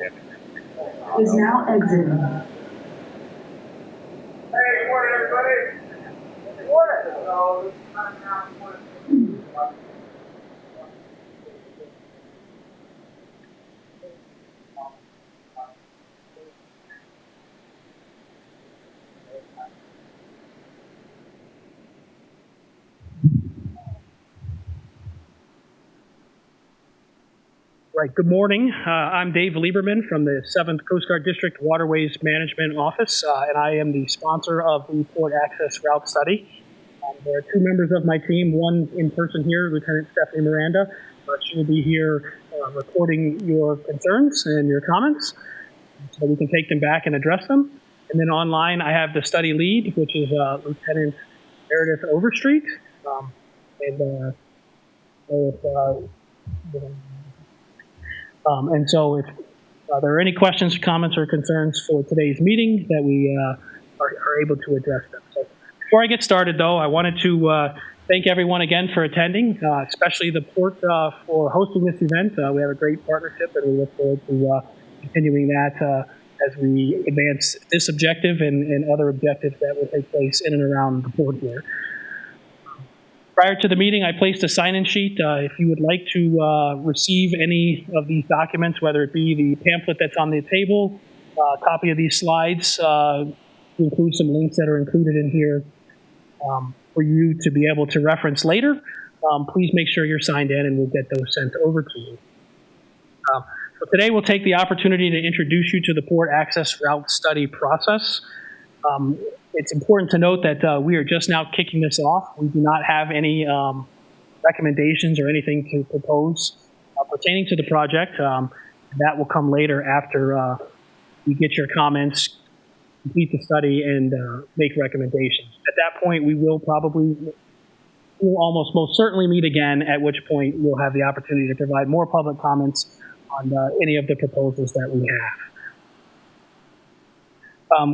is now exiting. Hey, good morning, everybody. Good morning. So, this is time now for Right, good morning. I'm Dave Lieberman from the 7th Coast Guard District Waterways Management Office, and I am the sponsor of the Port Access Route Study. There are two members of my team, one in person here, Lieutenant Stephanie Miranda. She will be here recording your concerns and your comments so we can take them back and address them. And then online, I have the study lead, which is Lieutenant Meredith Overstreet. And so if there are any questions, comments, or concerns for today's meeting, that we are able to address them. So before I get started, though, I wanted to thank everyone again for attending, especially the Port for hosting this event. We have a great partnership, and we look forward to continuing that as we advance this objective and other objectives that will take place in and around the Port here. Prior to the meeting, I placed a sign-in sheet. If you would like to receive any of these documents, whether it be the pamphlet that's on the table, a copy of these slides, include some links that are included in here for you to be able to reference later, please make sure you're signed in and we'll get those sent over to you. So today we'll take the opportunity to introduce you to the Port Access Route Study process. It's important to note that we are just now kicking this off. We do not have any recommendations or anything to propose pertaining to the project. That will come later after we get your comments, complete the study, and make recommendations. At that point, we will almost most certainly meet again, at which point we'll have the opportunity to provide more public comments on any of the proposals that we have.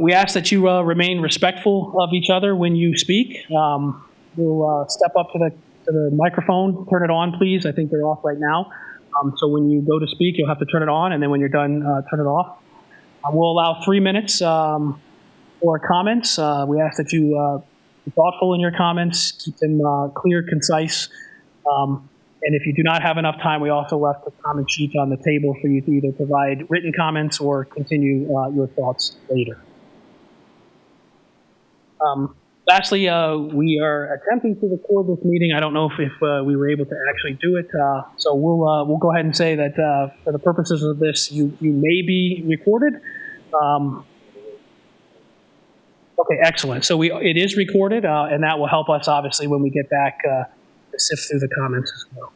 We ask that you remain respectful of each other when you speak. We'll step up to the microphone, turn it on, please. I think they're off right now. So when you go to speak, you'll have to turn it on, and then when you're done, turn it off. We'll allow 3 minutes for comments. We ask that you be thoughtful in your comments, keep them clear, concise. And if you do not have enough time, we also left a comment sheet on the table for you to either provide written comments or continue your thoughts later. Lastly, we are attempting to record this meeting. I don't know if we were able to actually do it, so we'll go ahead and say that for the purposes of this, you may be recorded. Okay, excellent. So it is recorded, and that will help us, obviously, when we get back to sift through the comments as well.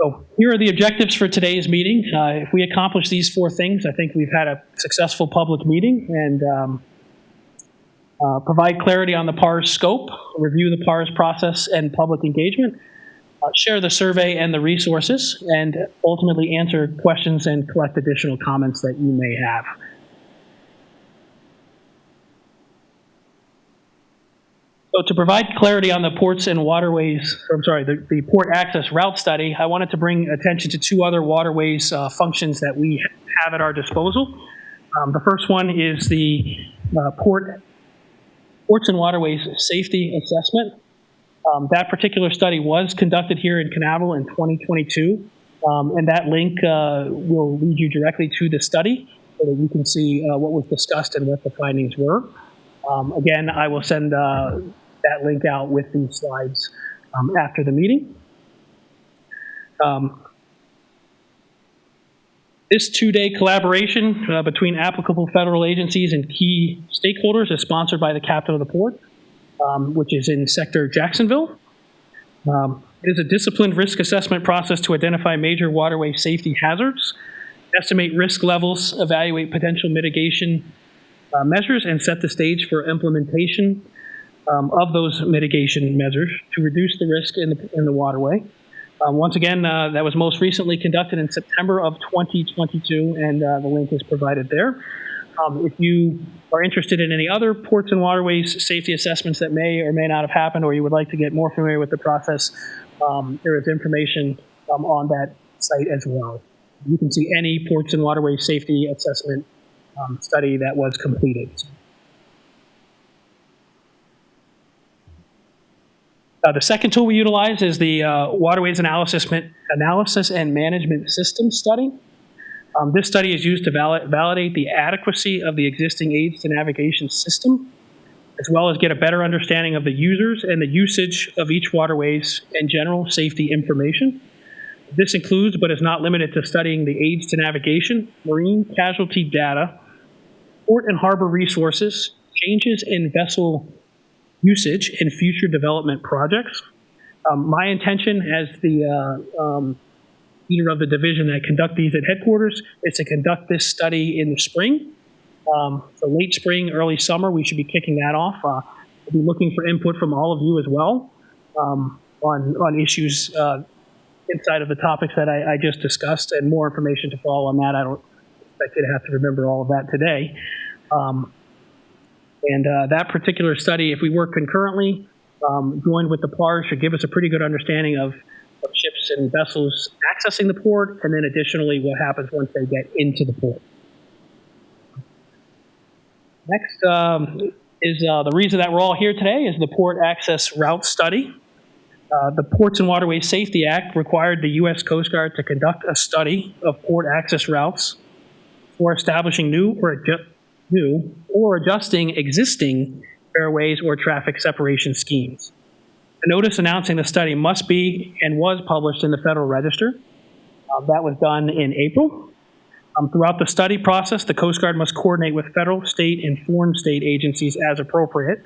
So here are the objectives for today's meeting. If we accomplish these 4 things, I think we've had a successful public meeting, and provide clarity on the PARS scope, review the PARS process and public engagement, share the survey and the resources, and ultimately answer questions and collect additional comments that you may have. So to provide clarity on the ports and waterways, the Port Access Route Study, I wanted to bring attention to 2 other waterways functions that we have at our disposal. The first one is the Ports and Waterways Safety Assessment. That particular study was conducted here in Canaveral in 2022, and that link will lead you directly to the study so that you can see what was discussed and what the findings were. Again, I will send that link out with these slides after the meeting. This 2-day collaboration between applicable federal agencies and key stakeholders is sponsored by the captain of the port, which is in Sector Jacksonville. It is a disciplined risk assessment process to identify major waterway safety hazards, estimate risk levels, evaluate potential mitigation measures, and set the stage for implementation of those mitigation measures to reduce the risk in the waterway. Once again, that was most recently conducted in September of 2022, and the link is provided there. If you are interested in any other ports and waterways safety assessments that may or may not have happened, or you would like to get more familiar with the process, there is information on that site as well. You can see any ports and waterways safety assessment study that was completed. The second tool we utilize is the Waterways Analysis and Management System study. This study is used to validate the adequacy of the existing aids to navigation system, as well as get a better understanding of the users and the usage of each waterways and general safety information. This includes, but is not limited to, studying the aids to navigation, marine casualty data, port and harbor resources, changes in vessel usage in future development projects. My intention as the leader of the division that conduct these at headquarters is to conduct this study in the spring. So late spring, early summer, we should be kicking that off. We'll be looking for input from all of you as well on issues inside of the topics that I just discussed, and more information to follow on that. I don't expect you to have to remember all of that today. That particular study, if we work concurrently, joined with the PARS, should give us a pretty good understanding of ships and vessels accessing the port, and then additionally what happens once they get into the port. Next is the reason that we're all here today is the Port Access Route Study. The Ports and Waterways Safety Act required the U.S. Coast Guard to conduct a study of port access routes for establishing new or adjusting existing fairways or traffic separation schemes. A notice announcing the study must be and was published in the Federal Register. That was done in April. Throughout the study process, the Coast Guard must coordinate with federal, state, and foreign state agencies as appropriate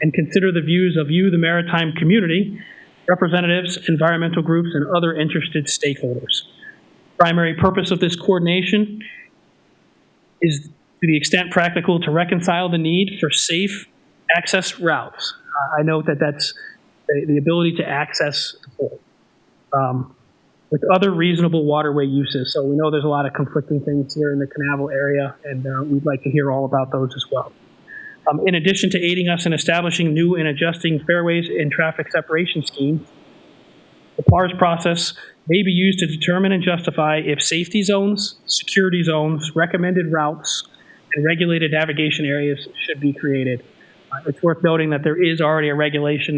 and consider the views of the maritime community, representatives, environmental groups, and other interested stakeholders. Primary purpose of this coordination is, to the extent practical, to reconcile the need for safe access routes. I note that that's the ability to access the port with other reasonable waterway uses. So we know there's a lot of conflicting things here in the Canaveral area, and we'd like to hear all about those as well. In addition to aiding us in establishing new and adjusting fairways and traffic separation schemes, the PARS process may be used to determine and justify if safety zones, security zones, recommended routes, and regulated navigation areas should be created. It's worth noting that there is already a regulated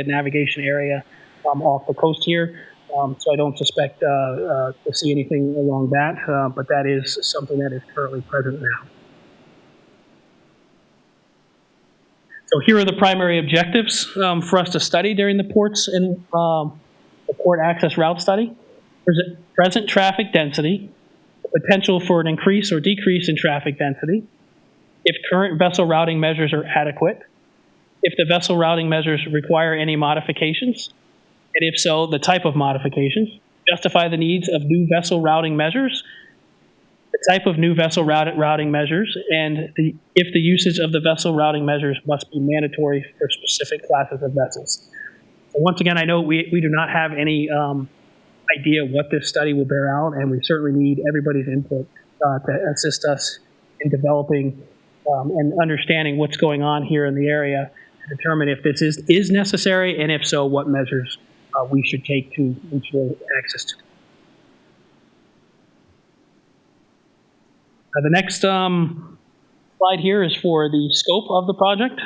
navigation area off the coast here, so I don't suspect to see anything along that, but that is something that is currently present now. So here are the primary objectives for us to study during the ports and the port access route study. There's a present traffic density, potential for an increase or decrease in traffic density, if current vessel routing measures are adequate, if the vessel routing measures require any modifications, and if so, the type of modifications, justify the needs of new vessel routing measures, the type of new vessel routing measures, and if the usage of the vessel routing measures must be mandatory for specific classes of vessels. So once again, I know we do not have any idea what this study will bear out, and we certainly need everybody's input to assist us in developing and understanding what's going on here in the area to determine if this is necessary, and if so, what measures we should take to ensure access to. The next slide here is for the scope of the project.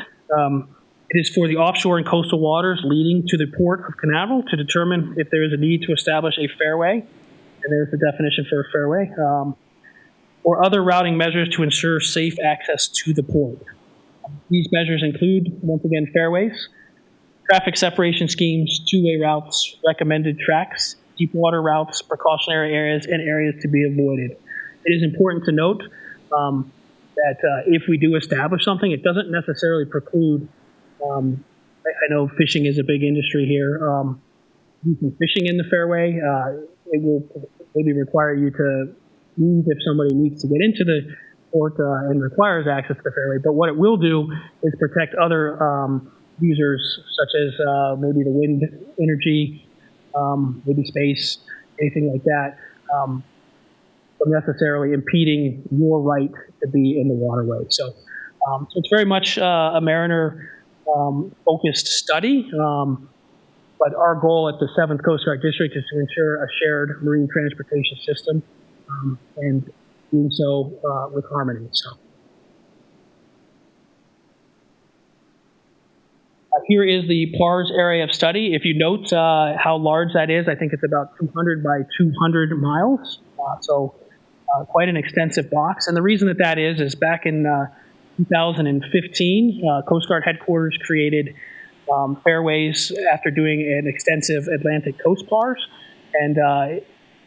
It is for the offshore and coastal waters leading to the Port of Canaveral to determine if there is a need to establish a fairway, and there's the definition for a fairway, or other routing measures to ensure safe access to the port. These measures include, once again, fairways, traffic separation schemes, two-way routes, recommended tracks, deep water routes, precautionary areas, and areas to be avoided. It is important to note that if we do establish something, it doesn't necessarily preclude, I know fishing is a big industry here, using fishing in the fairway. It will maybe require you to move if somebody needs to get into the port and requires access to the fairway. But what it will do is protect other users, such as maybe the wind energy, maybe space, anything like that, from necessarily impeding your right to be in the waterway. So it's very much a mariner focused study. But our goal at the 7th Coast Guard District is to ensure a shared marine transportation system, and doing so with harmony. So here is the PARS area of study. If you note how large that is, I think it's about 200 by 200 miles. Quite an extensive box. And the reason that is back in 2015, Coast Guard headquarters created fairways after doing an extensive Atlantic coast PARS. And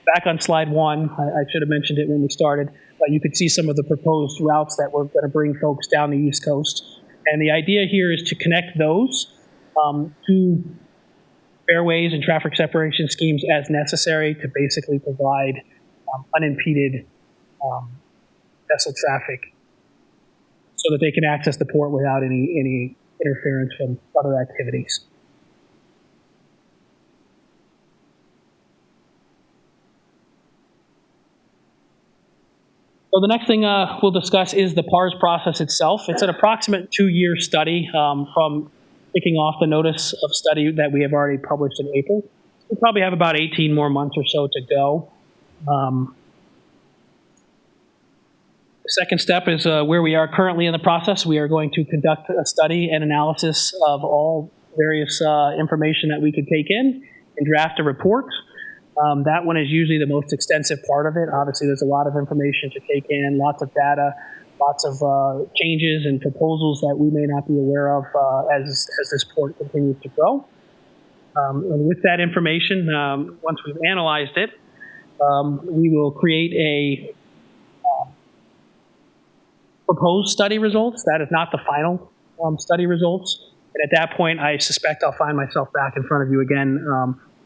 back on slide 1, I should have mentioned it when we started, but you could see some of the proposed routes that we're going to bring folks down the East Coast. And the idea here is to connect those to fairways and traffic separation schemes as necessary to basically provide unimpeded vessel traffic so that they can access the port without any interference from other activities. So the next thing we'll discuss is the PARS process itself. It's an approximate 2-year study from kicking off the notice of study that we have already published in April. We probably have about 18 more months or so to go. The second step is where we are currently in the process. We are going to conduct a study and analysis of all various information that we could take in and draft a report. That one is usually the most extensive part of it. Obviously, there's a lot of information to take in, lots of data, lots of changes and proposals that we may not be aware of as this port continues to grow. And with that information, once we've analyzed it, we will create a proposed study results. That is not the final study results. And at that point, I suspect I'll find myself back in front of you again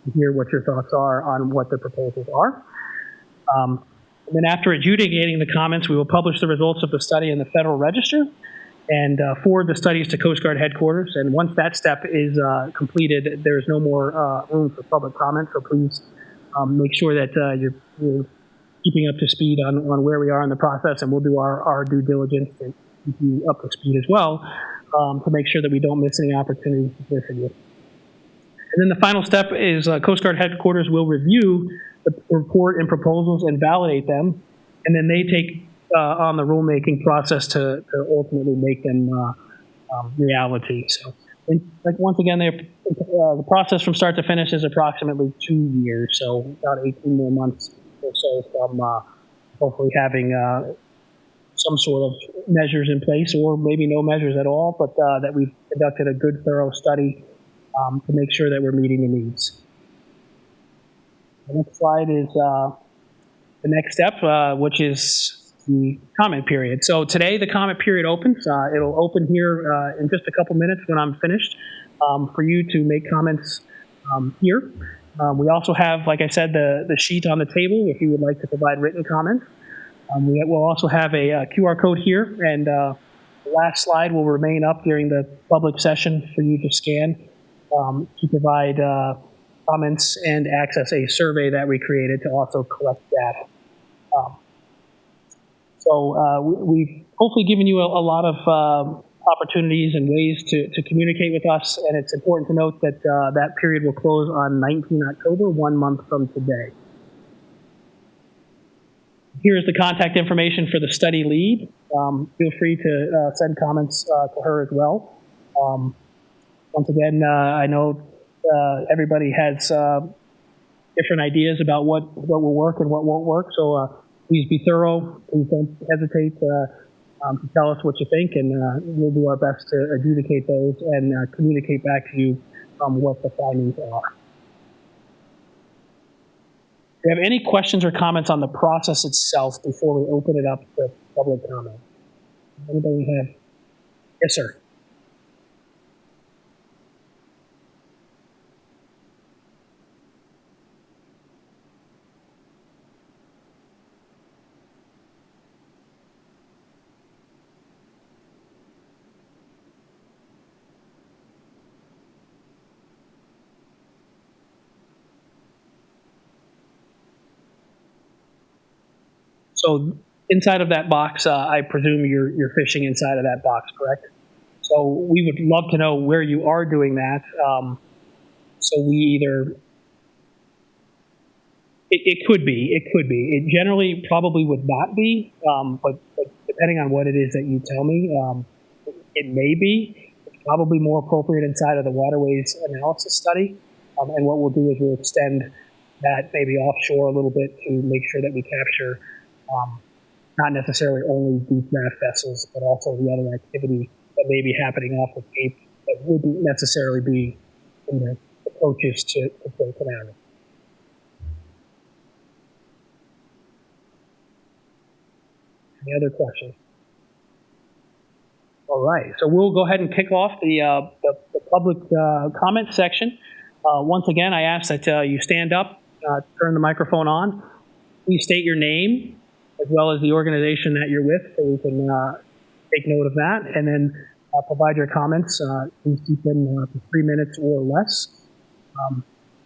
to hear what your thoughts are on what the proposals are. And then after adjudicating the comments, we will publish the results of the study in the Federal Register and forward the studies to Coast Guard headquarters. And once that step is completed, there is no more room for public comment. So please make sure that you're keeping up to speed on where we are in the process, and we'll do our due diligence to keep you up to speed as well to make sure that we don't miss any opportunities to hear from you. And then the final step is Coast Guard headquarters will review the report and proposals and validate them, and then they take on the rulemaking process to ultimately make them reality. So, once again, the process from start to finish is approximately 2 years, so about 18 more months or so from hopefully having some sort of measures in place, or maybe no measures at all, but that we've conducted a good, thorough study to make sure that we're meeting the needs. The next slide is the next step, which is the comment period. So today the comment period opens. It'll open here in just a couple minutes when I'm finished for you to make comments here. We also have, like I said, the sheet on the table if you would like to provide written comments. We will also have a QR code here, and the last slide will remain up during the public session for you to scan to provide comments and access a survey that we created to also collect data. We've hopefully given you a lot of opportunities and ways to communicate with us, and it's important to note that that period will close on 19 October, 1 month from today. Here's the contact information for the study lead. Feel free to send comments to her as well. Once again, I know everybody has different ideas about what will work and what won't work, so please be thorough. Please don't hesitate to tell us what you think, and we'll do our best to adjudicate those and communicate back to you what the findings are. Do you have any questions or comments on the process itself before we open it up to public comment? Anybody have? Yes, sir. So inside of that box, I presume you're fishing inside of that box, correct? So we would love to know where you are doing that. So we either, it could be. It generally probably would not be, but depending on what it is that you tell me, it may be. It's probably more appropriate inside of the waterways analysis study. And what we'll do is we'll extend that maybe offshore a little bit to make sure that we capture not necessarily only deep draft vessels, but also the other activity that may be happening off the Cape that wouldn't necessarily be in the approaches to Port Canaveral. Any other questions? All right, so we'll go ahead and kick off the public comment section. Once again, I ask that you stand up, turn the microphone on. Please state your name as well as the organization that you're with, so we can take note of that, and then provide your comments. Please keep them for 3 minutes or less. And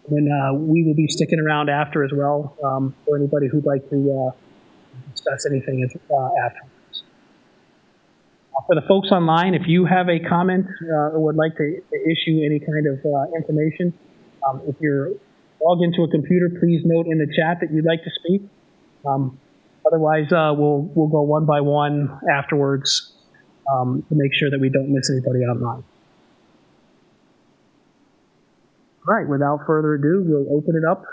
then we will be sticking around after as well for anybody who'd like to discuss anything afterwards. For the folks online, if you have a comment or would like to issue any kind of information, if you're logged into a computer, please note in the chat that you'd like to speak. Otherwise, we'll go one by one afterwards to make sure that we don't miss anybody online. All right, without further ado, we'll open it up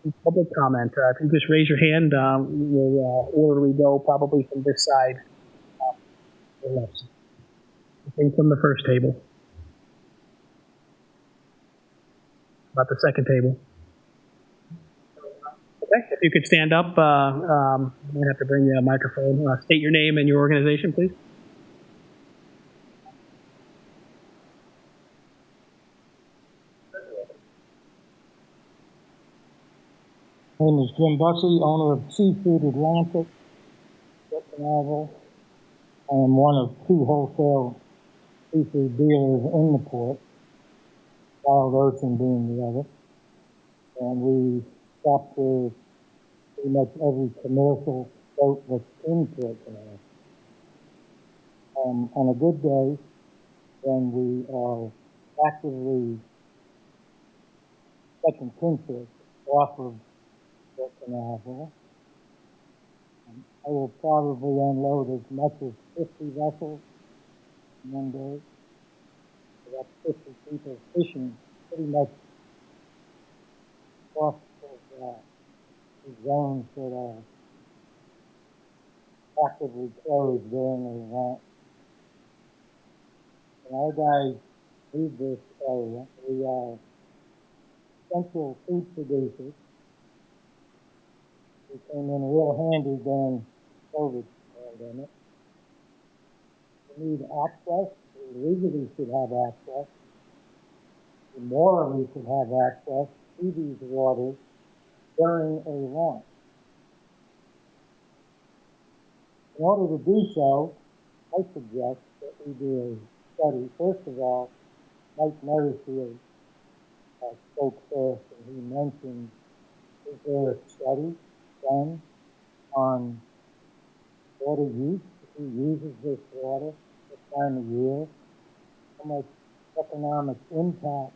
to public comment. If you just raise your hand, we'll orderly go probably from this side to the left. Okay, from the first table. About the second table. Okay, if you could stand up, I'm going to have to bring you a microphone. State your name and your organization, please. My name is Jim Bussey, owner of Seafood Atlantic, Port Canaveral. I am one of 2 wholesale seafood dealers in the port, Wild Ocean being the other. And we shop for pretty much every commercial boat that's in Port Canaveral. On a good day, when we are actively catching pinfish off of Port Canaveral, I will probably unload as much as 50 vessels in one day. So that's 50 people fishing pretty much off of the zones that are actively closed during the event. And our guys leave this area. We are central food producers. We came in real handy during COVID pandemic. We need access. We legally should have access. We morally should have access to these waters during a launch. In order to do so, I suggest that we do a study. First of all, Mike Merrifield spoke first, and he mentioned, is there a study done on water use? Who uses this water? What time of year? How much economic impact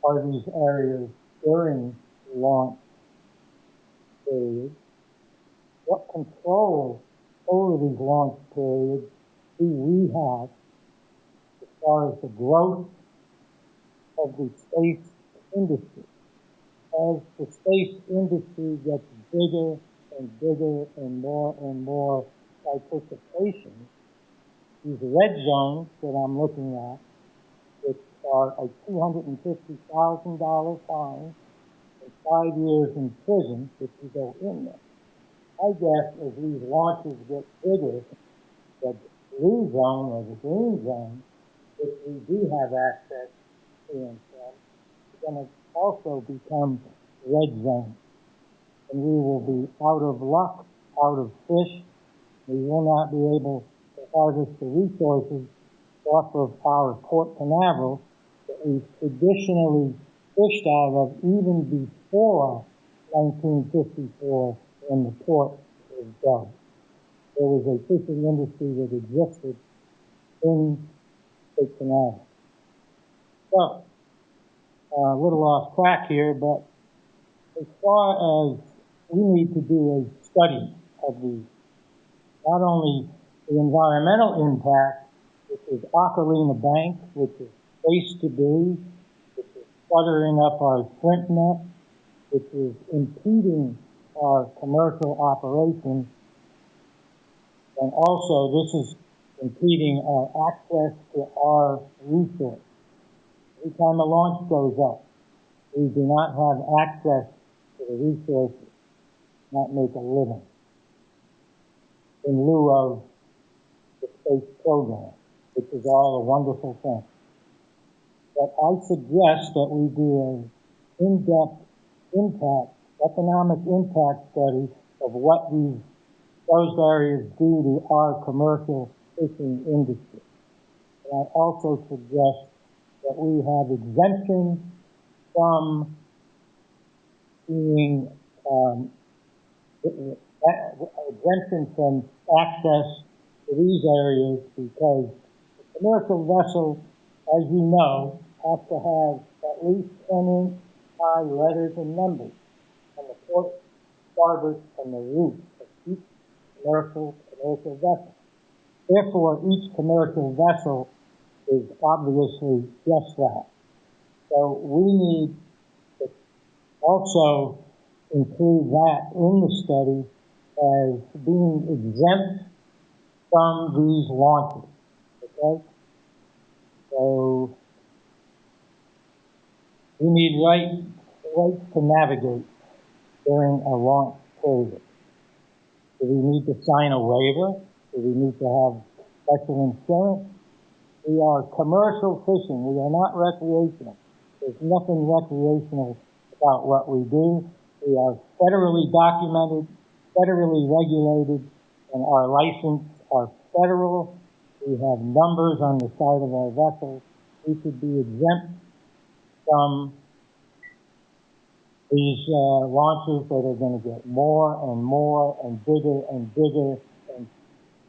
are these areas during the launch period? What control over these launch periods do we have as far as the growth of the space industry? As the space industry gets bigger and bigger and more participation, these red zones that I'm looking at, which are a $250,000 fine and 5 years in prison if you go in there. I guess as these launches get bigger, the blue zone or the green zone, which we do have access to and from, is going to also become red zone. And we will be out of luck, out of fish. We will not be able to harvest the resources off of our Port Canaveral that we've traditionally fished out of even before 1954 when the port was built. There was a fishing industry that existed in Port Canaveral. So, a little off track here, but as far as we need to do a study of not only the environmental impact, which is Ocalina Bank, which is waste debris, which is cluttering up our shrimp net, which is impeding our commercial operations, and also this is impeding our access to our resource. Every time a launch goes up, we do not have access to the resources, not make a living, in lieu of the space program, which is all a wonderful thing. But I suggest that we do an in-depth economic impact study of what those areas do to our commercial fishing industry. And I also suggest that we have exemption from being exemption from access to these areas, because the commercial vessel, as you know, has to have at least 10-inch high letters and numbers on the port, starboard, and the roof of each commercial vessel. Therefore, each commercial vessel is obviously just that. So we need to also include that in the study as being exempt from these launches, okay? So we need rights to navigate during a launch period. Do we need to sign a waiver? Do we need to have special insurance? We are commercial fishing. We are not recreational. There's nothing recreational about what we do. We are federally documented, federally regulated, and our license are federal. We have numbers on the side of our vessels. We should be exempt from these launches that are going to get more and more and bigger and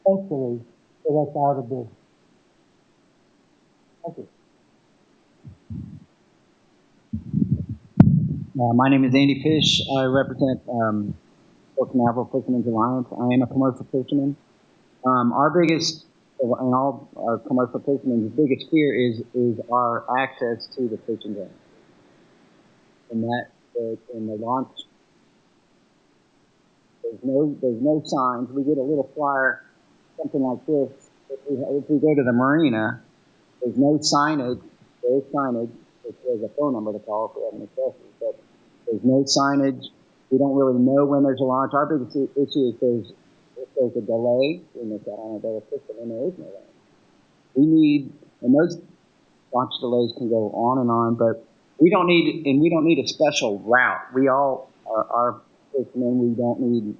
eventually put us out of business. Thank you. My name is Andy Fish. I represent Fort Canaveral Fishermen's Alliance. I am a commercial fisherman. Our biggest, and all our commercial fishermen's biggest fear is our access to the fishing ground. And that in the launch, there's no signs. We get a little flyer, something like this. If we go to the marina, there's no signage. There is signage. There's a phone number to call if we have any questions, but there's no signage. We don't really know when there's a launch. Our biggest issue is if there's a delay in this, I don't know, system, and there is no launch. We need, and those launch delays can go on, but we don't need a special route. We all are fishermen. We don't need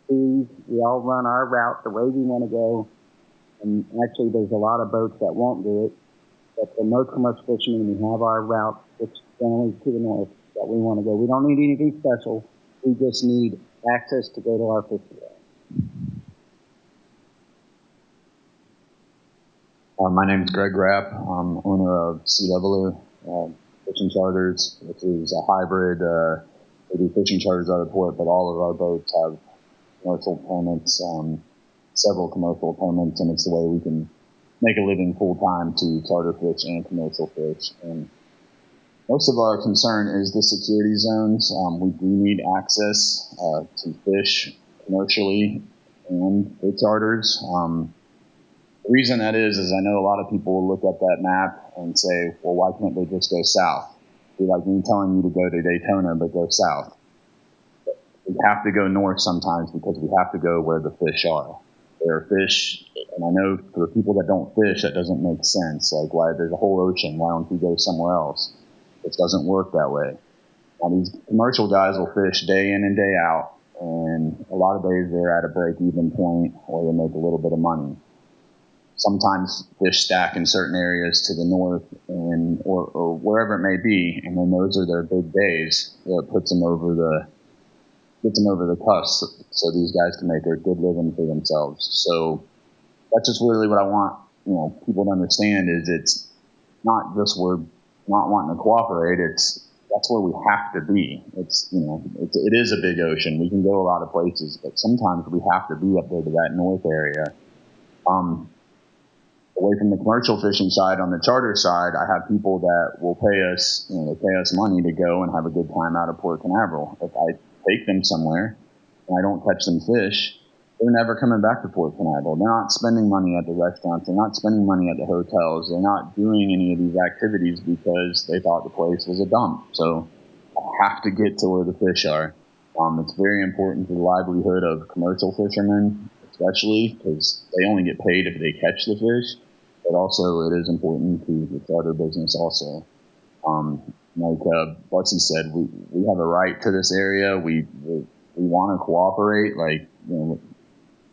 fees. We all run our route the way we want to go. And actually, there's a lot of boats that won't do it. But for most commercial fishermen, we have our route, which generally to the north, that we want to go. We don't need anything special. We just need access to go to our fishing ground. My name is Greg Rapp. I'm owner of CW Fishing Charters, which is a hybrid. We do fishing charters out of port, but all of our boats have commercial permits, several commercial permits, and it's the way we can make a living full time to charter fish and commercial fish. And most of our concern is the security zones. We do need access to fish commercially and for charters. The reason that is I know a lot of people will look at that map and say, well, why can't they just go south? It'd be like me telling you to go to Daytona, but go south. But we have to go north sometimes because we have to go where the fish are. There are fish, and I know for people that don't fish, that doesn't make sense. Like, why there's a whole ocean, why don't you go somewhere else? It doesn't work that way. Now, these commercial guys will fish day in and day out, and a lot of days they're at a break-even point, or they make a little bit of money. Sometimes fish stack in certain areas to the north and or wherever it may be, and then those are their big days. It puts them over the cusp, so these guys can make a good living for themselves. So that's just really what I want, people to understand is it's not just we're not wanting to cooperate. That's where we have to be. It is a big ocean. We can go a lot of places, but sometimes we have to be up there to that north area. Away from the commercial fishing side, on the charter side, I have people that will pay us, they pay us money to go and have a good time out of Port Canaveral. If I take them somewhere and I don't catch them fish, they're never coming back to Port Canaveral. They're not spending money at the restaurants. They're not spending money at the hotels. They're not doing any of these activities because they thought the place was a dump. So I have to get to where the fish are. It's very important to the livelihood of commercial fishermen, especially because they only get paid if they catch the fish. But also it is important to the charter business also. Like Butsy said, we have a right to this area. We want to cooperate,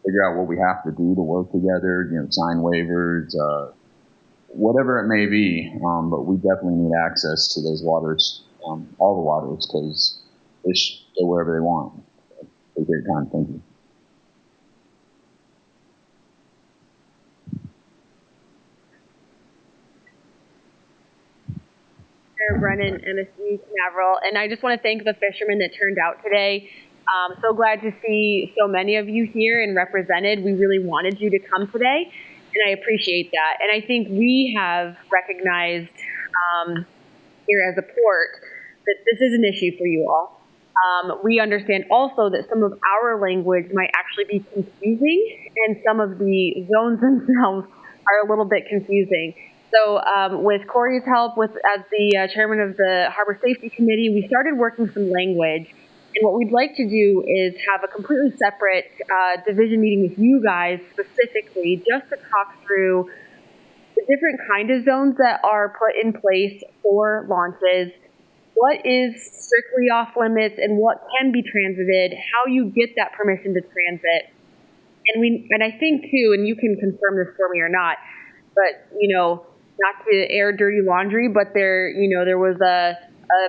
figure out what we have to do to work together, sign waivers, whatever it may be. But we definitely need access to those waters, all the waters, because fish go wherever they want. Take your time. Thank you. Brennan, MSU Canaveral, and I just want to thank the fishermen that turned out today. So glad to see so many of you here and represented. We really wanted you to come today, and I appreciate that. And I think we have recognized here as a port that this is an issue for you all. We understand also that some of our language might actually be confusing, and some of the zones themselves are a little bit confusing. So with Corey's help, as the chairman of the Harbor Safety Committee, we started working some language. And what we'd like to do is have a completely separate division meeting with you guys specifically, just to talk through the different kind of zones that are put in place for launches, what is strictly off limits and what can be transited, how you get that permission to transit. And I think too, and you can confirm this for me or not, but not to air dirty laundry, but there was a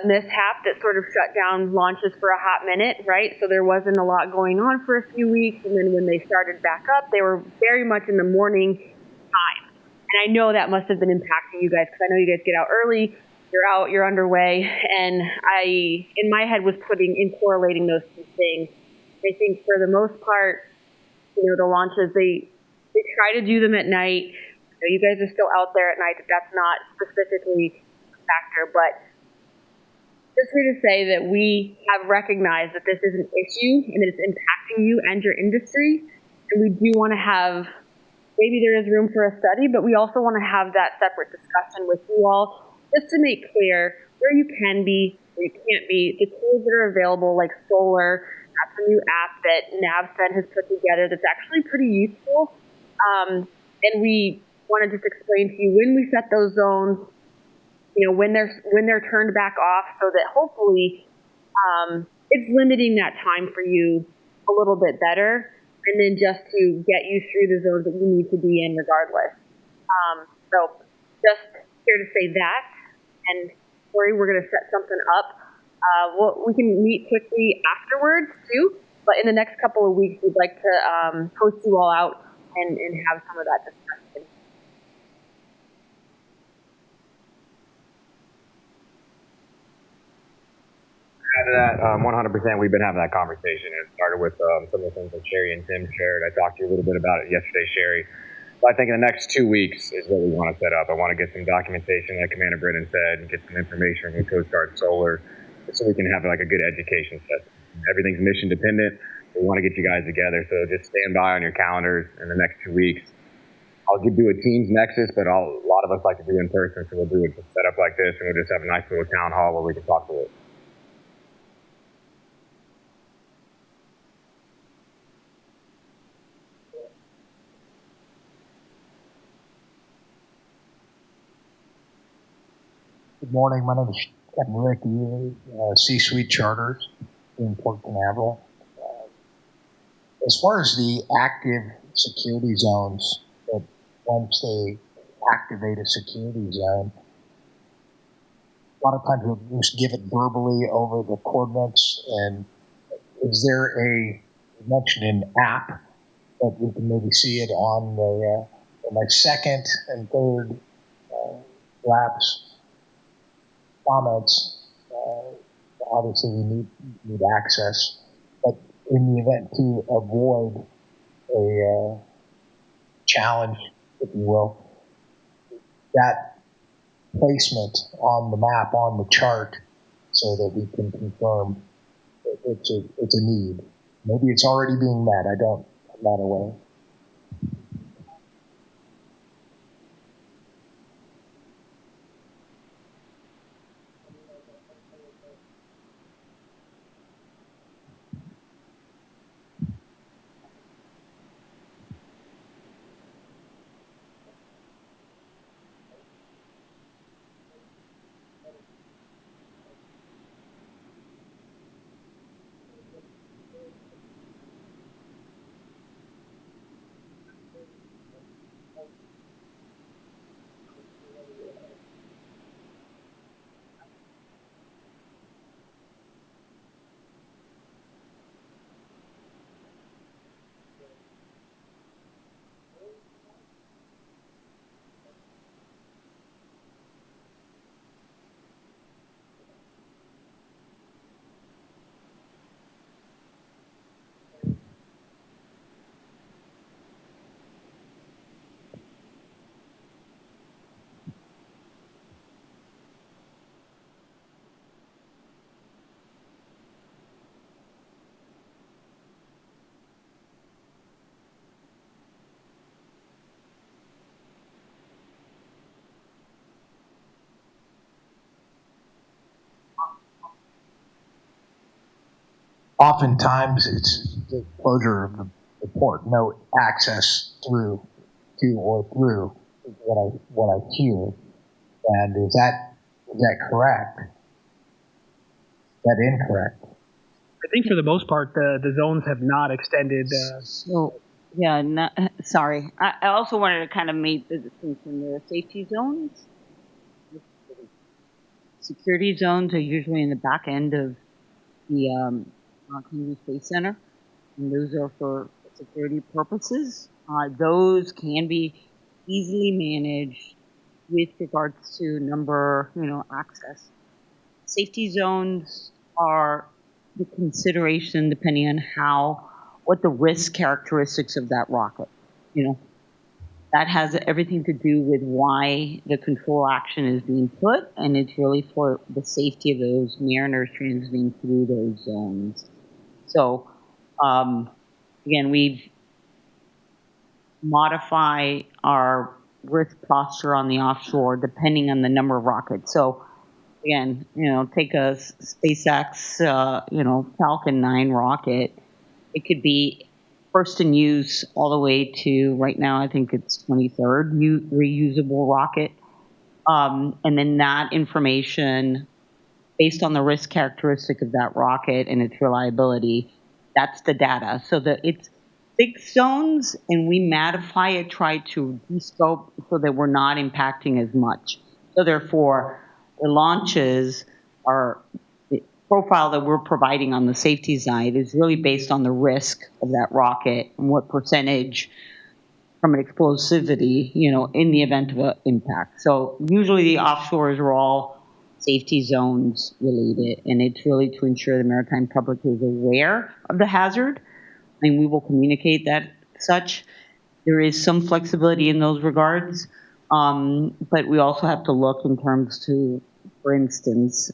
mishap that sort of shut down launches for a hot minute, right? So there wasn't a lot going on for a few weeks, and then when they started back up, they were very much in the morning time. And I know that must have been impacting you guys, because I know you guys get out early, you're out, you're underway, and I, in my head, was correlating those two things. I think for the most part, the launches, they try to do them at night. You guys are still out there at night. That's not specifically a factor, but just here to say that we have recognized that this is an issue and that it's impacting you and your industry. And we do want to have, maybe there is room for a study, but we also want to have that separate discussion with you all, just to make clear where you can be, where you can't be, the tools that are available like solar. That's a new app that NavSend has put together that's actually pretty useful. And we want to just explain to you when we set those zones, when they're turned back off, so that hopefully it's limiting that time for you a little bit better, and then just to get you through the zones that you need to be in regardless. So just here to say that, and Corey, we're going to set something up. We can meet quickly afterwards too, but in the next couple of weeks, we'd like to post you all out and have some of that discussion. Out of that, 100%, we've been having that conversation. It started with some of the things that Sherry and Tim shared. I talked to you a little bit about it yesterday, Sherry. But I think in the next 2 weeks is what we want to set up. I want to get some documentation, like Commander Brennan said, and get some information from Coast Guard Solar, so we can have like a good education session. Everything's mission dependent. We want to get you guys together, so just stand by on your calendars in the next 2 weeks. I'll do a Teams Nexus, but a lot of us like to do in person, so we'll do it just set up like this, and we'll just have a nice little town hall where we can talk to it. Good morning. My name is Captain Rick Ely, C-Suite Charters in Port Canaveral. As far as the active security zones, that once they activate a security zone, a lot of times we'll just give it verbally over the coordinates. And is there you mentioned an app that we can maybe see it on the like second and third laps? comments. Obviously, we need access, but in the event to avoid a challenge, if you will, that placement on the map, on the chart, so that we can confirm it's a need. Maybe it's already being met. I'm not aware. Oftentimes, it's the closure of the port, no access through to or through is what I hear. And is that correct? Is that incorrect? I think for the most part, the zones have not extended. So, yeah, sorry. I also wanted to kind of make the distinction. There are safety zones. Security zones are usually in the back end of the Kennedy Space Center, and those are for security purposes. Those can be easily managed with regards to number, access. Safety zones are the consideration depending on what the risk characteristics of that rocket, that has everything to do with why the control action is being put, and it's really for the safety of those mariners transiting through those zones. So, again, we've modified our risk posture on the offshore depending on the number of rockets. So, again, take a SpaceX, Falcon 9 rocket. It could be first in use all the way to right now, I think it's 23rd reusable rocket. And then that information, based on the risk characteristic of that rocket and its reliability, that's the data. So it's 6 zones, and we modify it, try to descope so that we're not impacting as much. So therefore, the launches are the profile that we're providing on the safety side is really based on the risk of that rocket and what percentage from an explosivity, in the event of an impact. So usually the offshores are all safety zones related, and it's really to ensure the maritime public is aware of the hazard, and we will communicate that such. There is some flexibility in those regards, but we also have to look in terms to, for instance,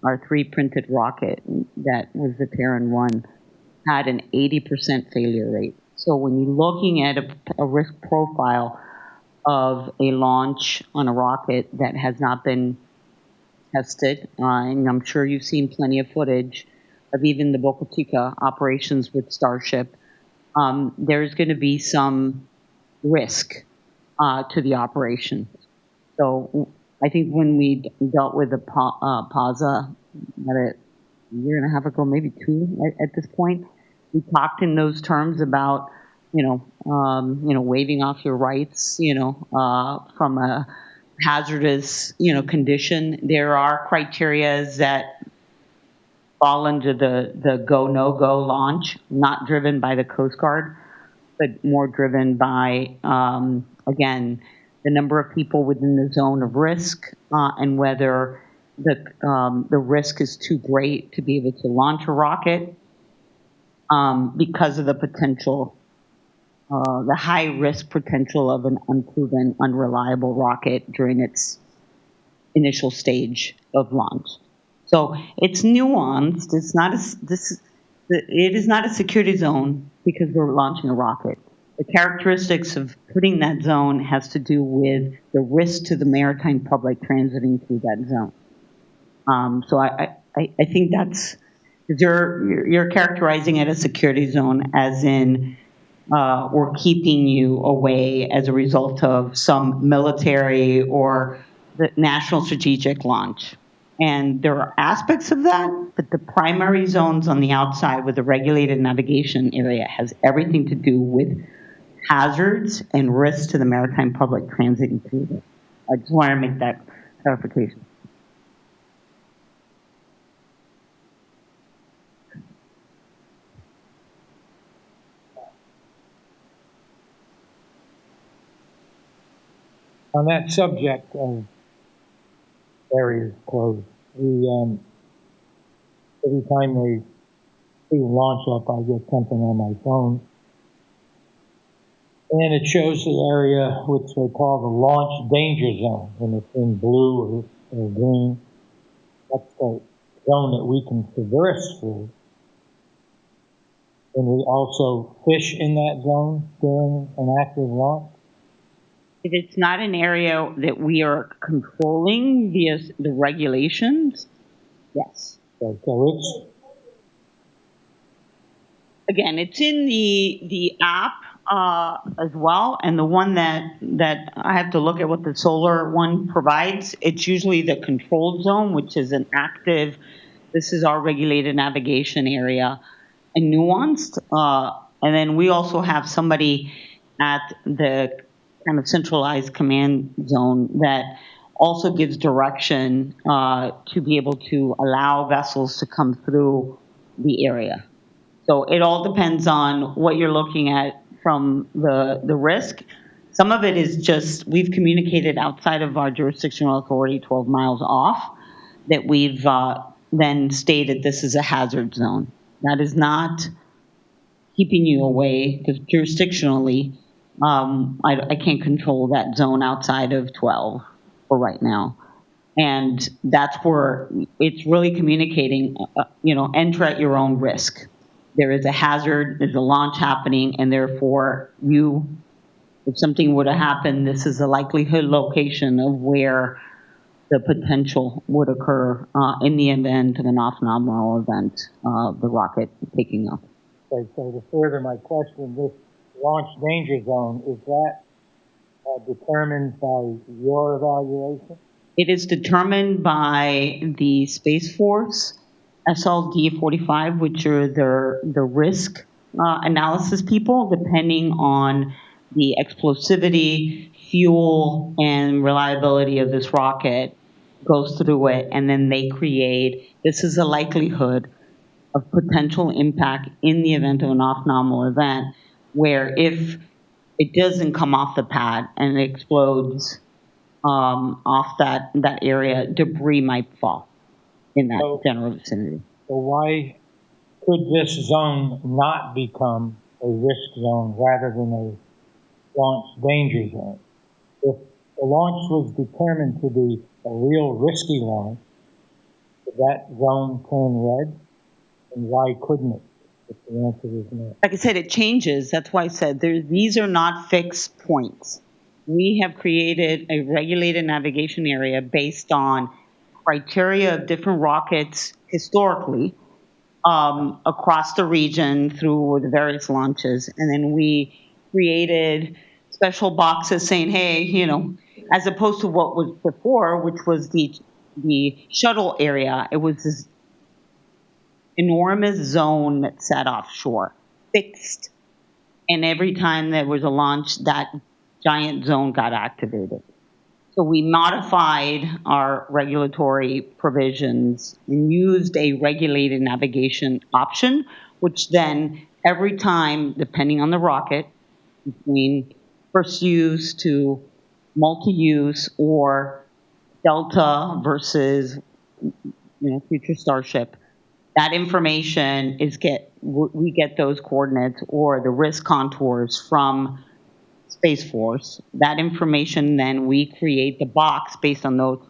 our 3 printed rocket that was the Terran 1 had an 80% failure rate. So when you're looking at a risk profile of a launch on a rocket that has not been tested, and I'm sure you've seen plenty of footage of even the Boca Chica operations with Starship, there's going to be some risk to the operation. So I think when we dealt with the PASA about a year and a half ago, maybe 2 at this point, we talked in those terms about, waiving off your rights, from a hazardous, condition. There are criteria that fall under the go, no-go launch, not driven by the Coast Guard, but more driven by, again, the number of people within the zone of risk and whether the risk is too great to be able to launch a rocket because of the potential, the high risk potential of an unproven, unreliable rocket during its initial stage of launch. So it's nuanced. It's not it is not a security zone because we're launching a rocket. The characteristics of putting that zone has to do with the risk to the maritime public transiting through that zone. So I think that's, you're characterizing it as security zone as in we're keeping you away as a result of some military or the national strategic launch. And there are aspects of that, but the primary zones on the outside with the regulated navigation area has everything to do with hazards and risks to the maritime public transiting through it. I just want to make that clarification. On that subject of areas closed, every time they do launch up, I get something on my phone, and it shows the area which they call the launch danger zone, and it's in blue or green. That's the zone that we can traverse through. And we also fish in that zone during an active launch. If it's not an area that we are controlling via the regulations, yes. So it's, again, it's in the app as well, and the one that I have to look at what the solar one provides. It's usually the controlled zone, which is an active. This is our regulated navigation area, and nuanced. And then we also have somebody at the kind of centralized command zone that also gives direction to be able to allow vessels to come through the area. So it all depends on what you're looking at from the risk. Some of it is just we've communicated outside of our jurisdictional authority 12 miles off that we've then stated this is a hazard zone. That is not keeping you away because jurisdictionally I can't control that zone outside of 12 for right now. And that's where it's really communicating, enter at your own risk. There is a hazard, there's a launch happening, and therefore if something were to happen, this is a likelihood location of where the potential would occur in the event of an off-nominal event of the rocket taking off. Okay, so to further my question, this launch danger zone, is that determined by your evaluation? It is determined by the Space Force SLD 45, which are the risk analysis people, depending on the explosivity, fuel, and reliability of this rocket, goes through it, and then they create, this is a likelihood of potential impact in the event of an off-nominal event, where if it doesn't come off the pad and it explodes off that area, debris might fall in that general vicinity. So why could this zone not become a risk zone rather than a launch danger zone? If the launch was determined to be a real risky launch, would that zone turn red? And why couldn't it? If the answer is no. Like I said, it changes. That's why I said these are not fixed points. We have created a regulated navigation area based on criteria of different rockets historically across the region through the various launches. And then we created special boxes saying, hey, as opposed to what was before, which was the shuttle area, it was this enormous zone that sat offshore, fixed. And every time there was a launch, that giant zone got activated. So we modified our regulatory provisions and used a regulated navigation option, which then every time, depending on the rocket, between first use to multi-use or delta versus future Starship. That information we get those coordinates or the risk contours from Space Force. That information, then we create the box based on those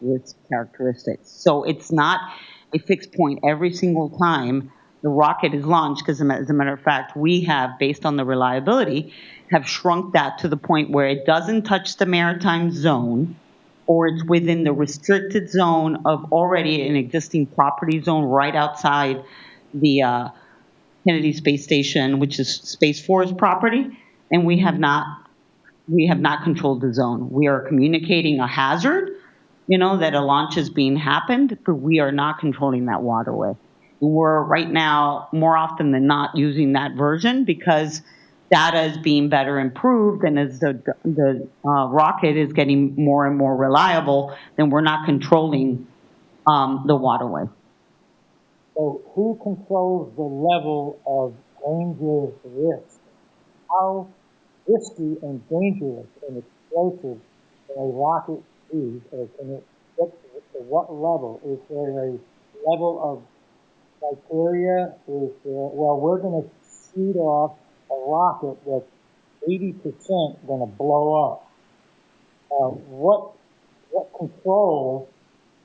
risk characteristics. So it's not a fixed point every single time the rocket is launched, because as a matter of fact, we have, based on the reliability, have shrunk that to the point where it doesn't touch the maritime zone, or it's within the restricted zone of already an existing property zone right outside the Kennedy Space Station, which is Space Force property, and we have not controlled the zone. We are communicating a hazard, that a launch is being happened, but we are not controlling that waterway. We're right now, more often than not, using that version because data is being better improved, and as the rocket is getting more and more reliable, then we're not controlling the waterway. So who controls the level of danger risk? How risky and dangerous and explosive can a rocket be, or can it get to what level? Is there a level of criteria? Is there, well, we're going to shoot off a rocket that's 80% going to blow up. What control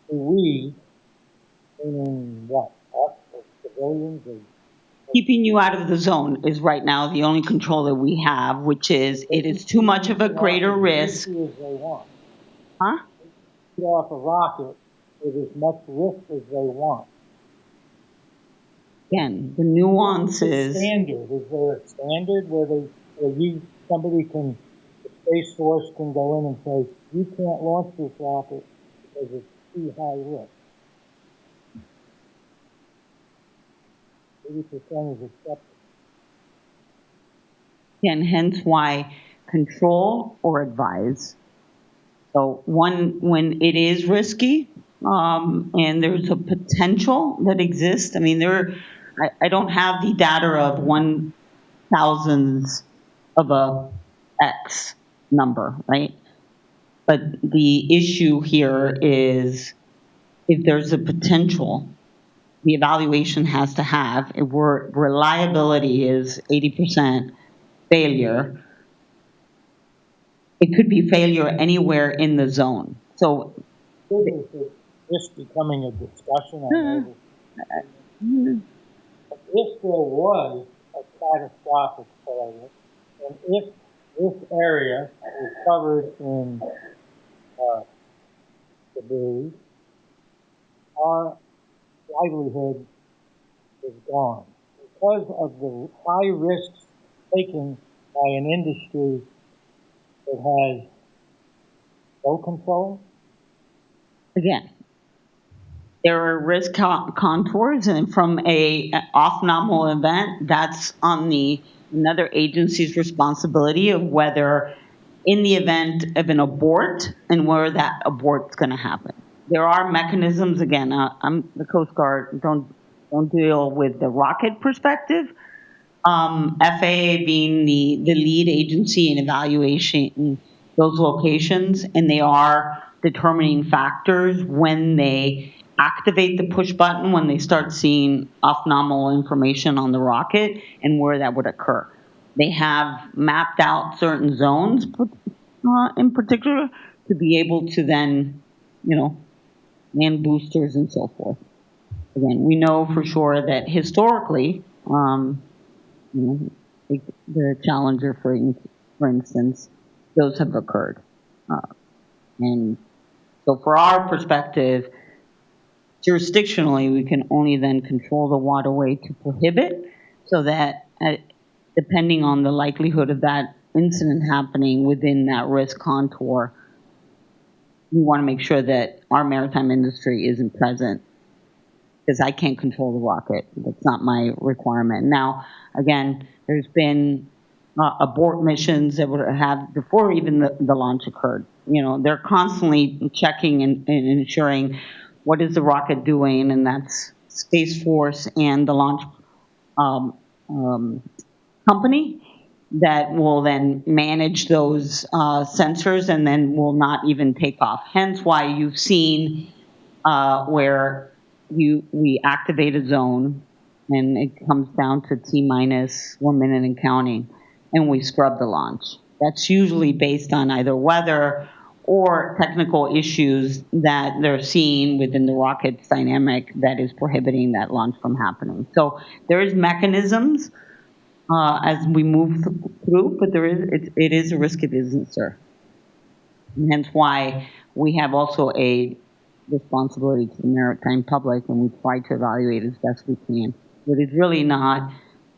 do we, meaning what, us or civilians or Keeping you out of the zone is right now the only control that we have, which is it is too much of a greater risk. As they want. Huh? Shoot off a rocket with as much risk as they want. Again, the nuances. Standard, is there a standard where somebody can, the Space Force can go in and say, you can't launch this rocket because it's too high risk? 80% is acceptable. And hence why control or advise. So when it is risky, and there's a potential that exists. I mean, I don't have the data of 1,000s of a X number, right? But the issue here is if there's a potential, the evaluation has to have, if reliability is 80% failure, it could be failure anywhere in the zone. So Is this becoming a discussion? If there was a catastrophic failure, and if this area is covered in debris, our livelihood is gone. Because of the high risks taken by an industry that has no control. Again, there are risk contours, and from an off-nominal event, that's on another agency's responsibility of whether, in the event of an abort, and where that abort's going to happen. There are mechanisms. Again, I'm the Coast Guard. Don't deal with the rocket perspective. FAA being the lead agency in evaluating those locations, and they are determining factors when they activate the push button, when they start seeing off-nominal information on the rocket, and where that would occur. They have mapped out certain zones, in particular, to be able to then, man boosters and so forth. Again, we know for sure that historically, the Challenger, for instance, those have occurred. And so for our perspective, jurisdictionally, we can only then control the waterway to prohibit, so that depending on the likelihood of that incident happening within that risk contour, we want to make sure that our maritime industry isn't present, because I can't control the rocket. That's not my requirement. Now, again, there's been abort missions that would have, before even the launch occurred. They're constantly checking and ensuring what is the rocket doing, and that's Space Force and the launch company that will then manage those sensors and then will not even take off. Hence why you've seen where we activate a zone, and it comes down to T-minus 1 minute and counting, and we scrub the launch. That's usually based on either weather or technical issues that they're seeing within the rocket's dynamic that is prohibiting that launch from happening. So there is mechanisms as we move through, but it is a risky business, sir. And hence why we have also a responsibility to the maritime public, and we try to evaluate as best we can. But it's really not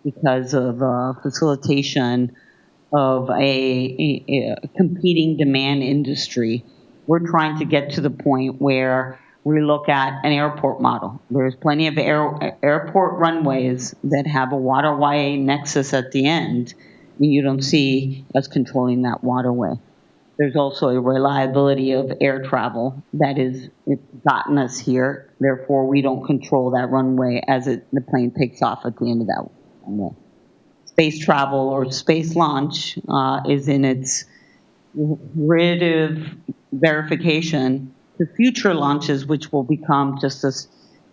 because of facilitation of a competing demand industry. We're trying to get to the point where we look at an airport model. There's plenty of airport runways that have a waterway nexus at the end, and you don't see us controlling that waterway. There's also a reliability of air travel that it's gotten us here. Therefore, we don't control that runway as the plane takes off at the end of that runway. Space travel or space launch is in its iterative verification to future launches, which will become just this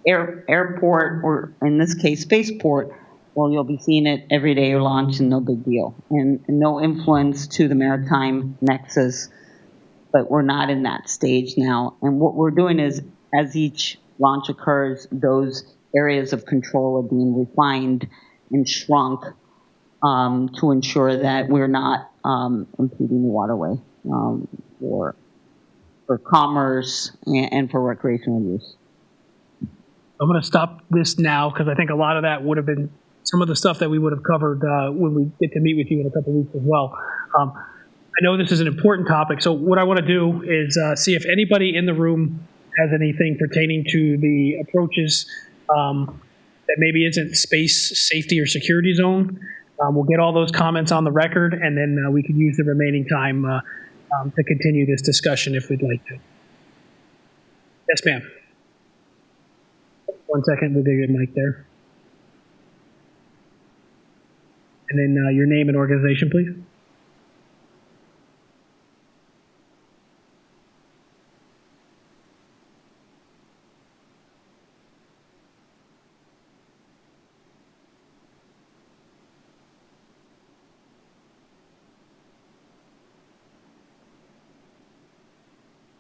airport, or in this case, spaceport. Well, you'll be seeing it every day you launch, and no big deal, and no influence to the maritime nexus. But we're not in that stage now. And what we're doing is, as each launch occurs, those areas of control are being refined and shrunk to ensure that we're not impeding the waterway for commerce and for recreational use. I'm going to stop this now because I think a lot of that would have been some of the stuff that we would have covered when we get to meet with you in a couple of weeks as well. I know this is an important topic, so what I want to do is see if anybody in the room has anything pertaining to the approaches that maybe isn't space safety or security zone. We'll get all those comments on the record, and then we can use the remaining time to continue this discussion if we'd like to. Yes, ma'am. 1 second, we'll get your mic there. And then your name and organization, please.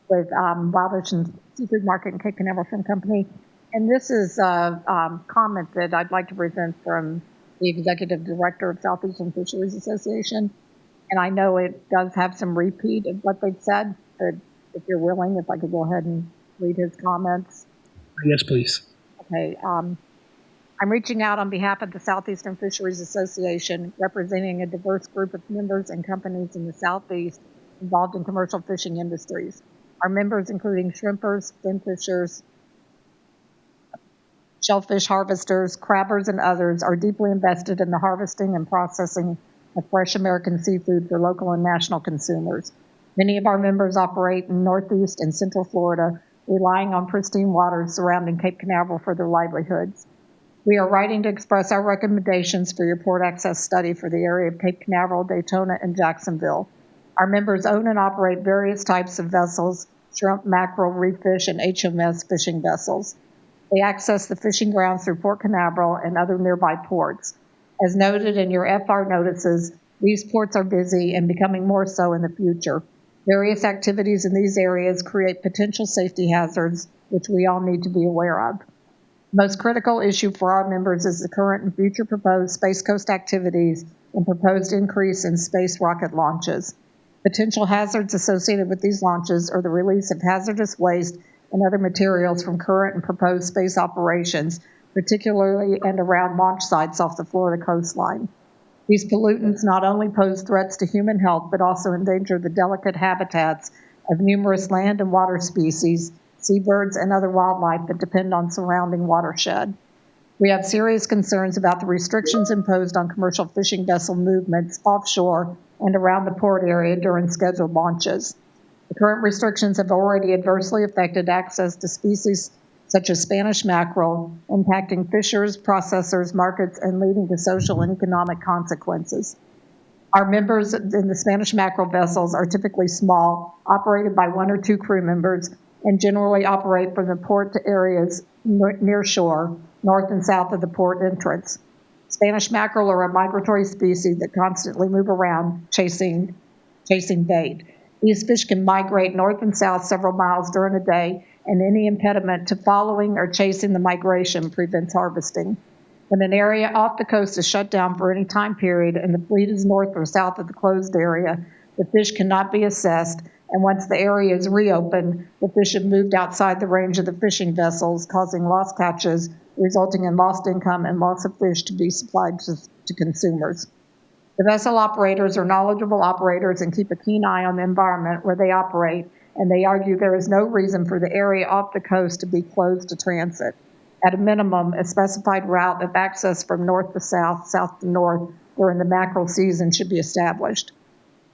With Wild Ocean Seafood Market and Cape Canaveral Shrimp Company. And this is a comment that I'd like to present from the Executive Director of Southeastern Fisheries Association. And I know it does have some repeat of what they've said, but if you're willing, if I could go ahead and read his comments. Yes, please. Okay. I'm reaching out on behalf of the Southeastern Fisheries Association, representing a diverse group of members and companies in the Southeast involved in commercial fishing industries. Our members, including shrimpers, fin fishers, shellfish harvesters, crabbers, and others, are deeply invested in the harvesting and processing of fresh American seafood for local and national consumers. Many of our members operate in Northeast and Central Florida, relying on pristine waters surrounding Cape Canaveral for their livelihoods. We are writing to express our recommendations for your port access study for the area of Cape Canaveral, Daytona, and Jacksonville. Our members own and operate various types of vessels: shrimp, mackerel, reef fish, and HMS fishing vessels. They access the fishing grounds through Port Canaveral and other nearby ports. As noted in your FR notices, these ports are busy and becoming more so in the future. Various activities in these areas create potential safety hazards, which we all need to be aware of. The most critical issue for our members is the current and future proposed Space Coast activities and proposed increase in space rocket launches. Potential hazards associated with these launches are the release of hazardous waste and other materials from current and proposed space operations, particularly and around launch sites off the Florida coastline. These pollutants not only pose threats to human health, but also endanger the delicate habitats of numerous land and water species, seabirds, and other wildlife that depend on surrounding watershed. We have serious concerns about the restrictions imposed on commercial fishing vessel movements offshore and around the port area during scheduled launches. The current restrictions have already adversely affected access to species such as Spanish mackerel, impacting fishers, processors, markets, and leading to social and economic consequences. Our members in the Spanish mackerel vessels are typically small, operated by 1 or 2 crew members, and generally operate from the port to areas near shore, north and south of the port entrance. Spanish mackerel are a migratory species that constantly move around chasing bait. These fish can migrate north and south several miles during a day, and any impediment to following or chasing the migration prevents harvesting. When an area off the coast is shut down for any time period and the fleet is north or south of the closed area, the fish cannot be assessed, and once the area is reopened, the fish have moved outside the range of the fishing vessels, causing lost catches, resulting in lost income and loss of fish to be supplied to consumers. The vessel operators are knowledgeable operators and keep a keen eye on the environment where they operate, and they argue there is no reason for the area off the coast to be closed to transit. At a minimum, a specified route of access from north to south, south to north during the mackerel season should be established.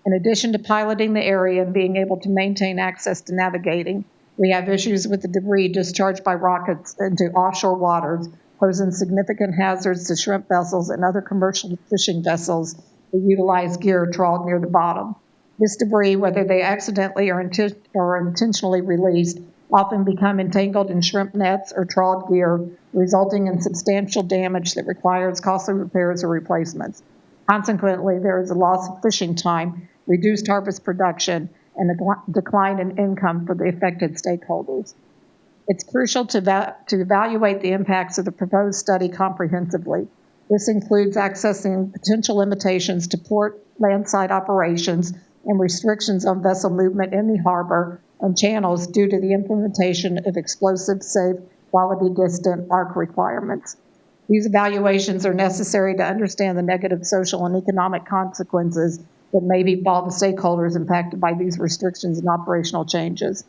In addition to piloting the area and being able to maintain access to navigating, we have issues with the debris discharged by rockets into offshore waters, posing significant hazards to shrimp vessels and other commercial fishing vessels that utilize gear trawled near the bottom. This debris, whether they accidentally or intentionally released, often become entangled in shrimp nets or trawled gear, resulting in substantial damage that requires costly repairs or replacements. Consequently, there is a loss of fishing time, reduced harvest production, and a decline in income for the affected stakeholders. It's crucial to evaluate the impacts of the proposed study comprehensively. This includes accessing potential limitations to port landside operations and restrictions on vessel movement in the harbor and channels due to the implementation of explosive, safe, quality distant ARC requirements. These evaluations are necessary to understand the negative social and economic consequences that may befall the stakeholders impacted by these restrictions and operational changes.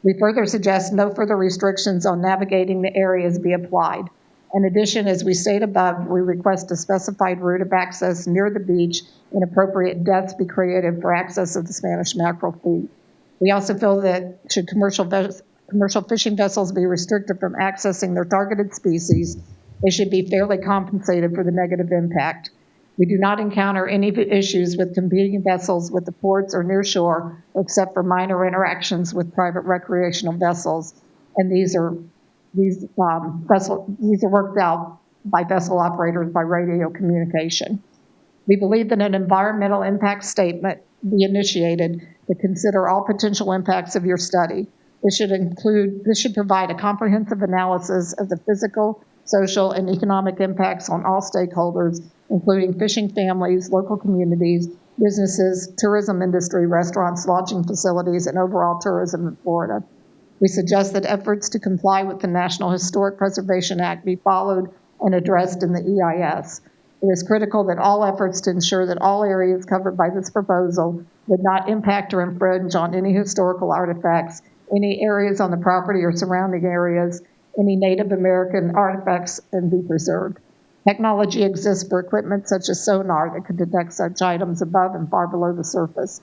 We further suggest no further restrictions on navigating the areas be applied. In addition, as we state above, we request a specified route of access near the beach and appropriate depths be created for access of the Spanish mackerel fleet. We also feel that should commercial fishing vessels be restricted from accessing their targeted species, they should be fairly compensated for the negative impact. We do not encounter any issues with competing vessels with the ports or near shore, except for minor interactions with private recreational vessels, and these are worked out by vessel operators by radio communication. We believe that an environmental impact statement be initiated to consider all potential impacts of your study. This should provide a comprehensive analysis of the physical, social, and economic impacts on all stakeholders, including fishing families, local communities, businesses, tourism industry, restaurants, lodging facilities, and overall tourism in Florida. We suggest that efforts to comply with the National Historic Preservation Act be followed and addressed in the EIS. It is critical that all efforts to ensure that all areas covered by this proposal would not impact or infringe on any historical artifacts, any areas on the property or surrounding areas, any Native American artifacts, and be preserved. Technology exists for equipment such as sonar that can detect such items above and far below the surface.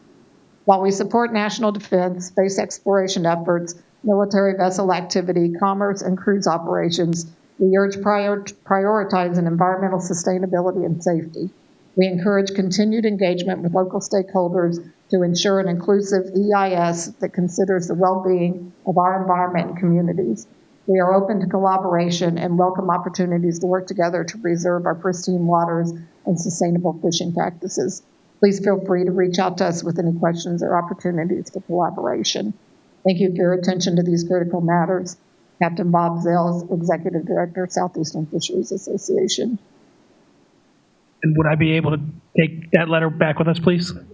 While we support national defense, space exploration efforts, military vessel activity, commerce, and cruise operations, we urge prioritizing environmental sustainability and safety. We encourage continued engagement with local stakeholders to ensure an inclusive EIS that considers the well-being of our environment and communities. We are open to collaboration and welcome opportunities to work together to preserve our pristine waters and sustainable fishing practices. Please feel free to reach out to us with any questions or opportunities for collaboration. Thank you for your attention to these critical matters. Captain Bob Zales, Executive Director, Southeastern Fisheries Association. And would I be able to take that letter back with us, please? And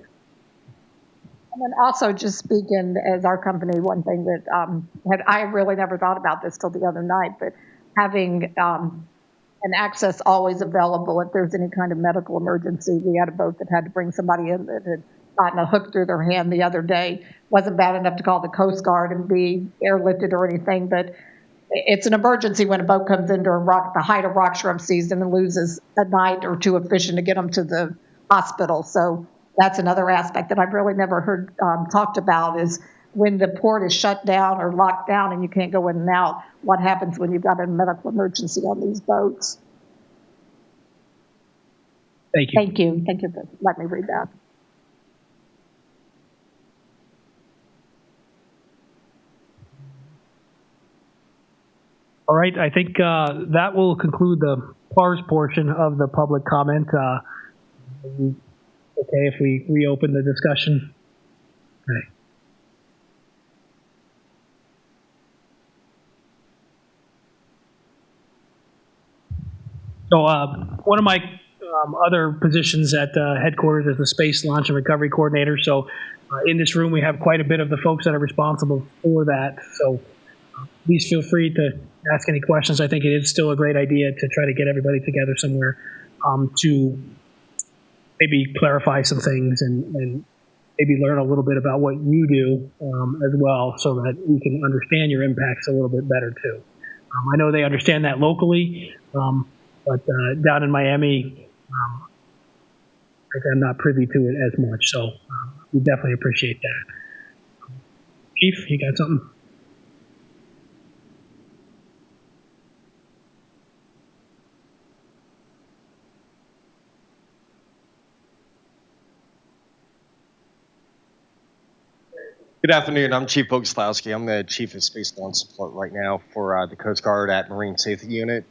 then also just speaking as our company, one thing that I really never thought about this till the other night, but having an access always available if there's any kind of medical emergency. We had a boat that had to bring somebody in that had gotten a hook through their hand the other day. Wasn't bad enough to call the Coast Guard and be airlifted or anything, but it's an emergency when a boat comes into the height of rock shrimp season and loses a night or two of fishing to get them to the hospital. So that's another aspect that I've really never heard talked about is when the port is shut down or locked down and you can't go in and out, what happens when you've got a medical emergency on these boats? Thank you. Thank you. Thank you for letting me read that. All right, I think that will conclude the PARS portion of the public comment. Okay, if we reopen the discussion. Okay. So one of my other positions at headquarters is the Space Launch and Recovery Coordinator. So in this room, we have quite a bit of the folks that are responsible for that. So please feel free to ask any questions. I think it is still a great idea to try to get everybody together somewhere to maybe clarify some things and maybe learn a little bit about what you do as well, so that we can understand your impacts a little bit better too. I know they understand that locally, but down in Miami, I'm not privy to it as much. So we definitely appreciate that. Chief, you got something? Good afternoon. I'm Chief Boguslawski. I'm the Chief of Space Launch Support right now for the Coast Guard at Marine Safety Unit.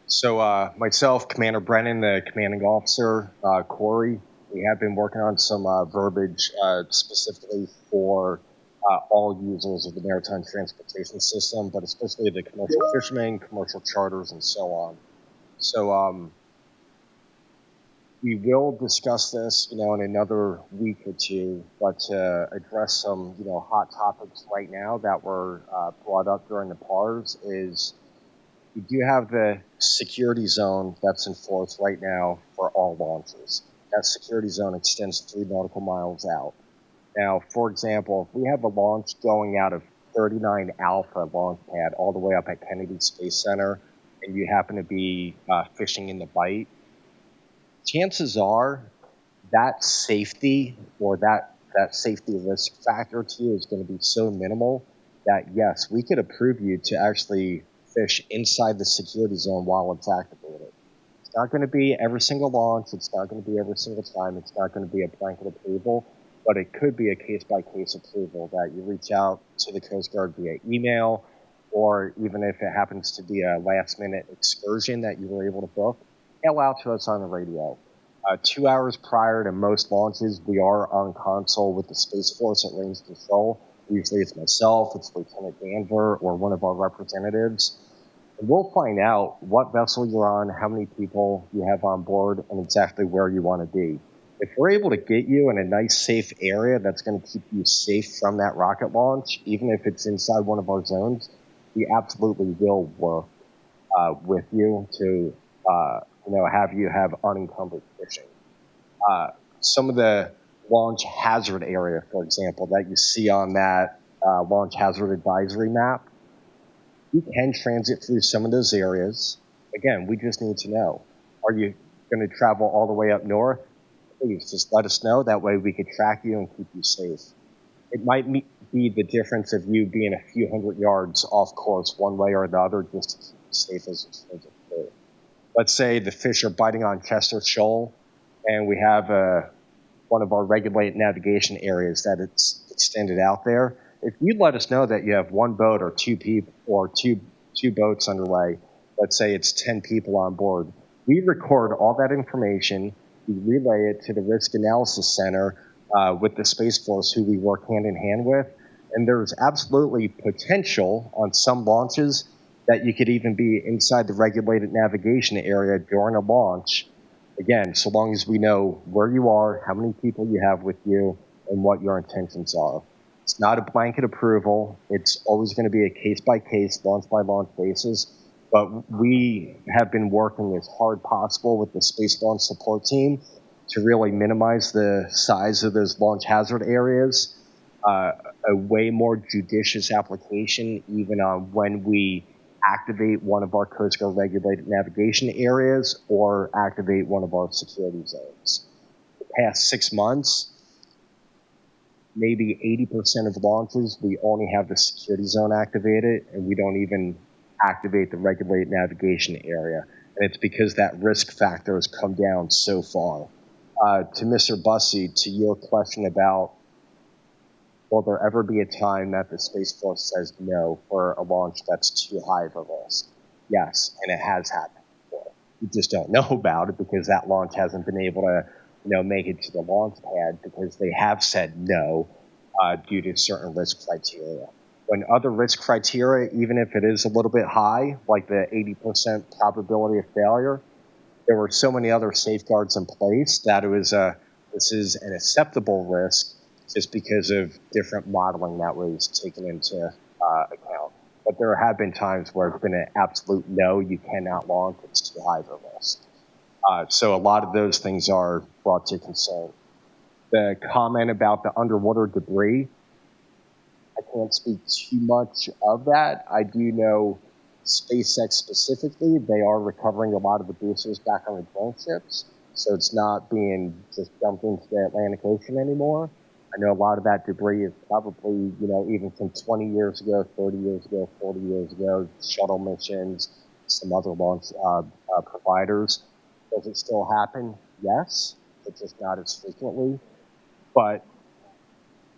So myself, Commander Brennan, the commanding officer, Corey, we have been working on some verbiage specifically for all users of the maritime transportation system, but especially the commercial fishermen, commercial charters, and so on. So we will discuss this, in another week or two, but to address some, hot topics right now that were brought up during the PARS is we do have the security zone that's in force right now for all launches. That security zone extends 3 nautical miles out. Now, for example, if we have a launch going out of 39 Alpha launch pad all the way up at Kennedy Space Center, and you happen to be fishing in the Bight, chances are that safety or that safety risk factor to you is going to be so minimal that, yes, we could approve you to actually fish inside the security zone while it's activated. It's not going to be every single launch. It's not going to be every single time. It's not going to be a blanket approval, but it could be a case-by-case approval that you reach out to the Coast Guard via email, or even if it happens to be a last-minute excursion that you were able to book, hail out to us on the radio. 2 hours prior to most launches, we are on console with the Space Force at Range Control. Usually it's myself, it's Lieutenant Danver, or one of our representatives. And we'll find out what vessel you're on, how many people you have on board, and exactly where you want to be. If we're able to get you in a nice, safe area that's going to keep you safe from that rocket launch, even if it's inside one of our zones, we absolutely will work with you to have you have unencumbered fishing. Some of the launch hazard area, for example, that you see on that launch hazard advisory map, you can transit through some of those areas. Again, we just need to know, are you going to travel all the way up north? Please just let us know. That way we could track you and keep you safe. It might be the difference of you being a few hundred yards off course one way or the other just to keep you safe as you transit through. Let's say the fish are biting on Chester Shoal, and we have one of our regulated navigation areas that it's extended out there. If you let us know that you have one boat or two people or two boats underway, let's say it's 10 people on board, we record all that information, we relay it to the Risk Analysis Center with the Space Force, who we work hand in hand with, and there's absolutely potential on some launches that you could even be inside the regulated navigation area during a launch. Again, so long as we know where you are, how many people you have with you, and what your intentions are. It's not a blanket approval. It's always going to be a case-by-case, launch-by-launch basis. But we have been working as hard possible with the Space Launch Support Team to really minimize the size of those launch hazard areas. A way more judicious application, even on when we activate one of our Coast Guard regulated navigation areas or activate one of our security zones. The past 6 months, maybe 80% of launches, we only have the security zone activated, and we don't even activate the regulated navigation area. And it's because that risk factor has come down so far. To Mr. Bussey, to your question about will there ever be a time that the Space Force says no for a launch that's too high of a risk? Yes, and it has happened before. We just don't know about it because that launch hasn't been able to, make it to the launch pad because they have said no due to certain risk criteria. When other risk criteria, even if it is a little bit high, like the 80% probability of failure, there were so many other safeguards in place that it was this is an acceptable risk just because of different modeling that was taken into account. But there have been times where it's been an absolute no, you cannot launch, it's too high of a risk. So a lot of those things are brought to concern. The comment about the underwater debris, I can't speak too much of that. I do know SpaceX specifically, they are recovering a lot of the boosters back on the drone ships, so it's not being just dumped into the Atlantic Ocean anymore. I know a lot of that debris is probably, even from 20 years ago, 30 years ago, 40 years ago, shuttle missions, some other launch providers. Does it still happen? Yes, but just not as frequently. But,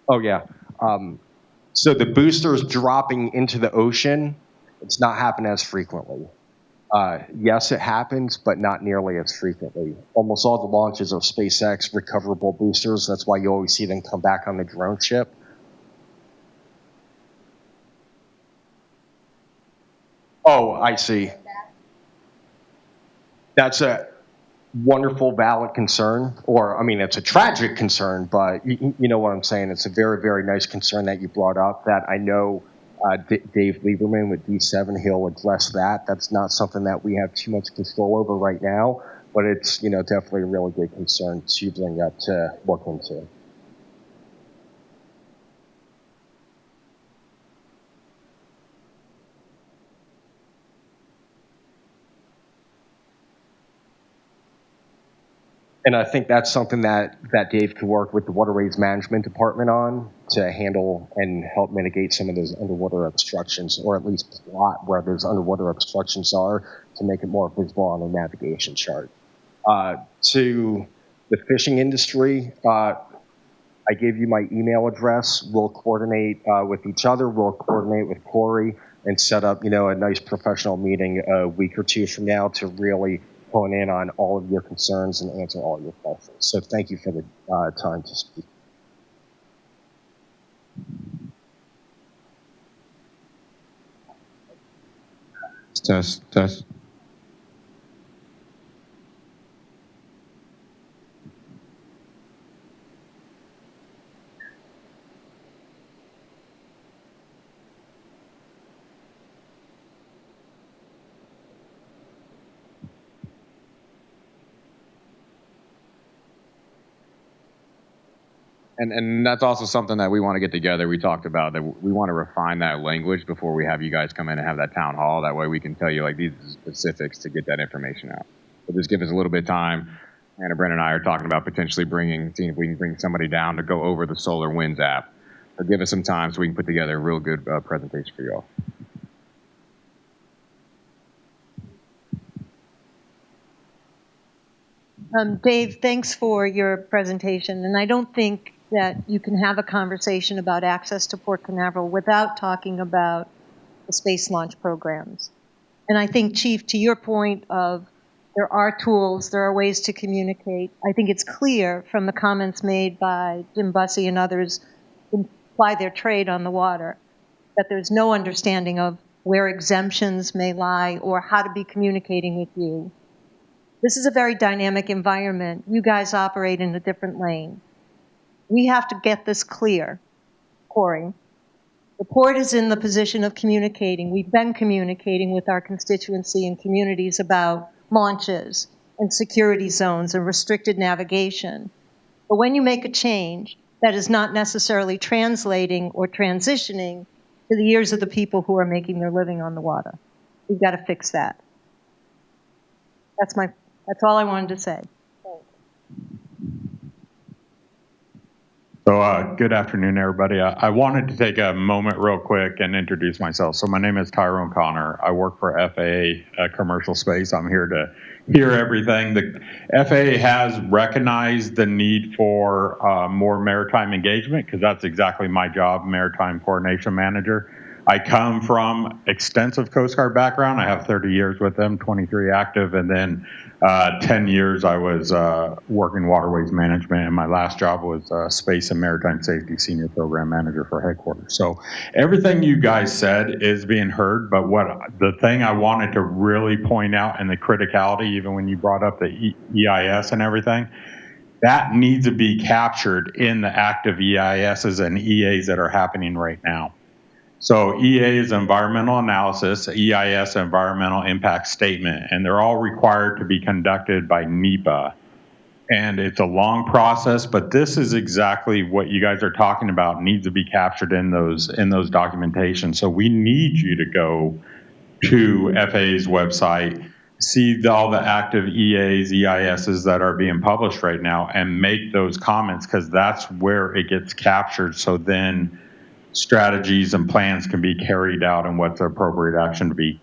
oh yeah. So the boosters dropping into the ocean, it's not happening as frequently. Yes, it happens, but not nearly as frequently. Almost all the launches are SpaceX recoverable boosters. That's why you always see them come back on the drone ship. Oh, I see. That's a wonderful, valid concern. Or, I mean, it's a tragic concern, but you know what I'm saying. It's a very, very nice concern that you brought up that I know Dave Lieberman with D7, he'll address that. That's not something that we have too much control over right now, but it's, definitely a really good concern to bring up to look into. And I think that's something that Dave could work with the Waterways Management Department on to handle and help mitigate some of those underwater obstructions, or at least plot where those underwater obstructions are to make it more visible on the navigation chart. To the fishing industry, I gave you my email address. We'll coordinate with each other. We'll coordinate with Corey and set up, a nice professional meeting a week or two from now to really hone in on all of your concerns and answer all your questions. So thank you for the time to speak. Test. And that's also something that we want to get together. We talked about that we want to refine that language before we have you guys come in and have that town hall. That way we can tell you like these specifics to get that information out. So just give us a little bit of time. Anna, Brent, and I are talking about potentially seeing if we can bring somebody down to go over the Solar Winds app. So give us some time so we can put together a real good presentation for you all. Dave, thanks for your presentation. And I don't think that you can have a conversation about access to Port Canaveral without talking about the space launch programs. And I think, Chief, to your point of there are tools, there are ways to communicate, I think it's clear from the comments made by Jim Bussey and others who ply their trade on the water that there's no understanding of where exemptions may lie or how to be communicating with you. This is a very dynamic environment. You guys operate in a different lane. We have to get this clear, Corey. The port is in the position of communicating. We've been communicating with our constituency and communities about launches and security zones and restricted navigation. But when you make a change, that is not necessarily translating or transitioning to the ears of the people who are making their living on the water. We've got to fix that. That's all I wanted to say. So good afternoon, everybody. I wanted to take a moment real quick and introduce myself. So my name is Tyrone Connor. I work for FAA Commercial Space. I'm here to hear everything. The FAA has recognized the need for more maritime engagement because that's exactly my job, Maritime Coordination Manager. I come from extensive Coast Guard background. I have 30 years with them, 23 active, and then 10 years I was working waterways management, and my last job was Space and Maritime Safety Senior Program Manager for headquarters. So everything you guys said is being heard, but the thing I wanted to really point out, and the criticality, even when you brought up the EIS and everything, that needs to be captured in the active EISs and EAs that are happening right now. So EA is environmental analysis, EIS environmental impact statement, and they're all required to be conducted by NEPA. And it's a long process, but this is exactly what you guys are talking about needs to be captured in those documentation. So we need you to go to FAA's website, see all the active EAs, EISs that are being published right now, and make those comments, because that's where it gets captured. So then strategies and plans can be carried out and what's the appropriate action to be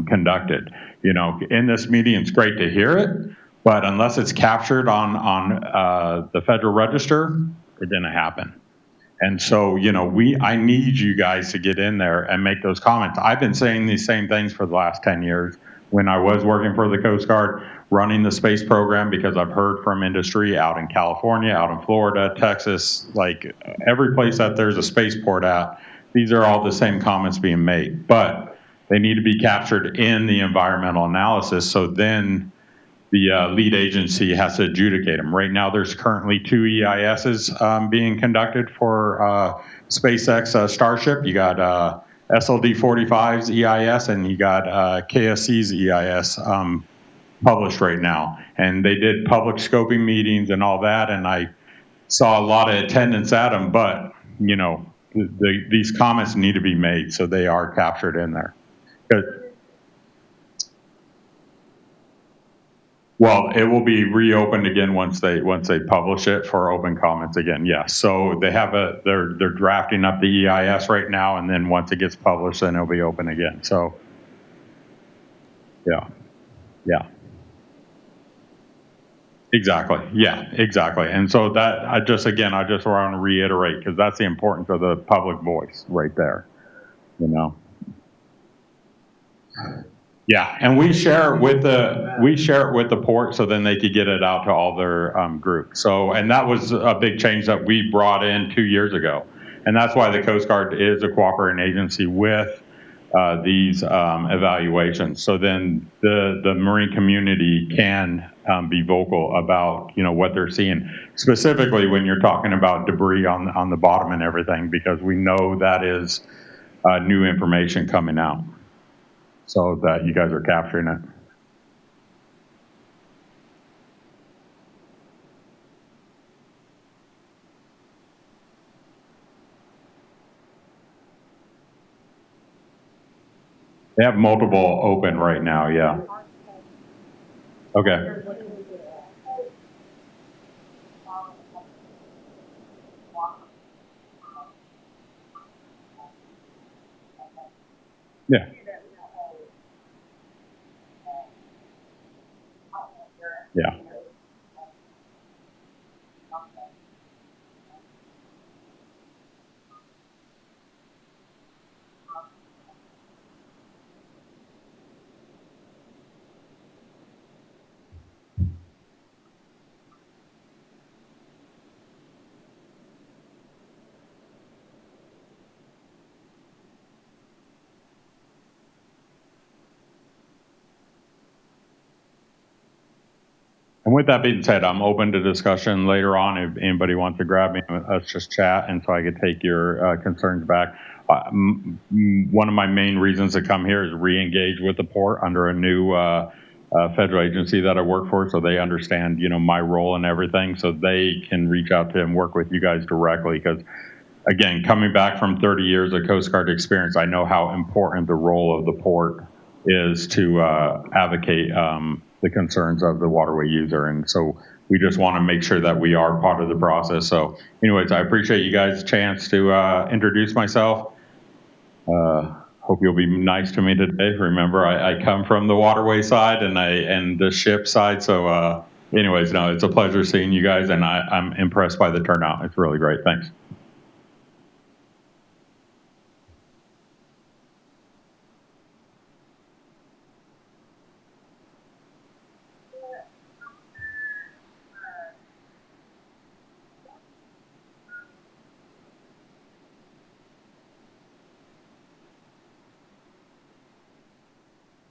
conducted. You know, in this meeting, it's great to hear it, but unless it's captured on the Federal Register, it didn't happen. And so, you know, I need you guys to get in there and make those comments. I've been saying these same things for the last 10 years when I was working for the Coast Guard, running the space program, because I've heard from industry out in California, out in Florida, Texas, like every place that there's a spaceport at, these are all the same comments being made. But they need to be captured in the environmental analysis, so then the lead agency has to adjudicate them. Right now, there's currently 2 EISs being conducted for SpaceX Starship. You got SLD-45's EIS, and you got KSC's EIS published right now. And they did public scoping meetings and all that, and I saw a lot of attendance at them, but, you know, these comments need to be made, so they are captured in there. Well, it will be reopened again once they publish it for open comments again. Yes. So they have they're drafting up the EIS right now, and then once it gets published, then it'll be open again. So yeah. Exactly. Yeah, exactly. And so that I just want to reiterate, because that's the importance of the public voice right there. You know. Yeah, and we share it with the port, so then they could get it out to all their groups. So, and that was a big change that we brought in 2 years ago, and that's why the Coast Guard is a cooperating agency with these evaluations. So then the marine community can be vocal about, you know, what they're seeing, specifically when you're talking about debris on the bottom and everything, because we know that is new information coming out. So that you guys are capturing it. They have multiple open right now, yeah. Okay. Yeah. Yeah. And with that being said, I'm open to discussion later on if anybody wants to grab me. Let's just chat, and so I could take your concerns back. One of my main reasons to come here is re-engage with the port under a new federal agency that I work for, so they understand, you know, my role and everything, so they can reach out to and work with you guys directly. Because again, coming back from 30 years of Coast Guard experience, I know how important the role of the port is to advocate the concerns of the waterway user. And so we just want to make sure that we are part of the process. So anyways, I appreciate you guys' chance to introduce myself. Hope you'll be nice to me today. Remember, I come from the waterway side and the ship side. So anyways, no, it's a pleasure seeing you guys, and I'm impressed by the turnout. It's really great. Thanks.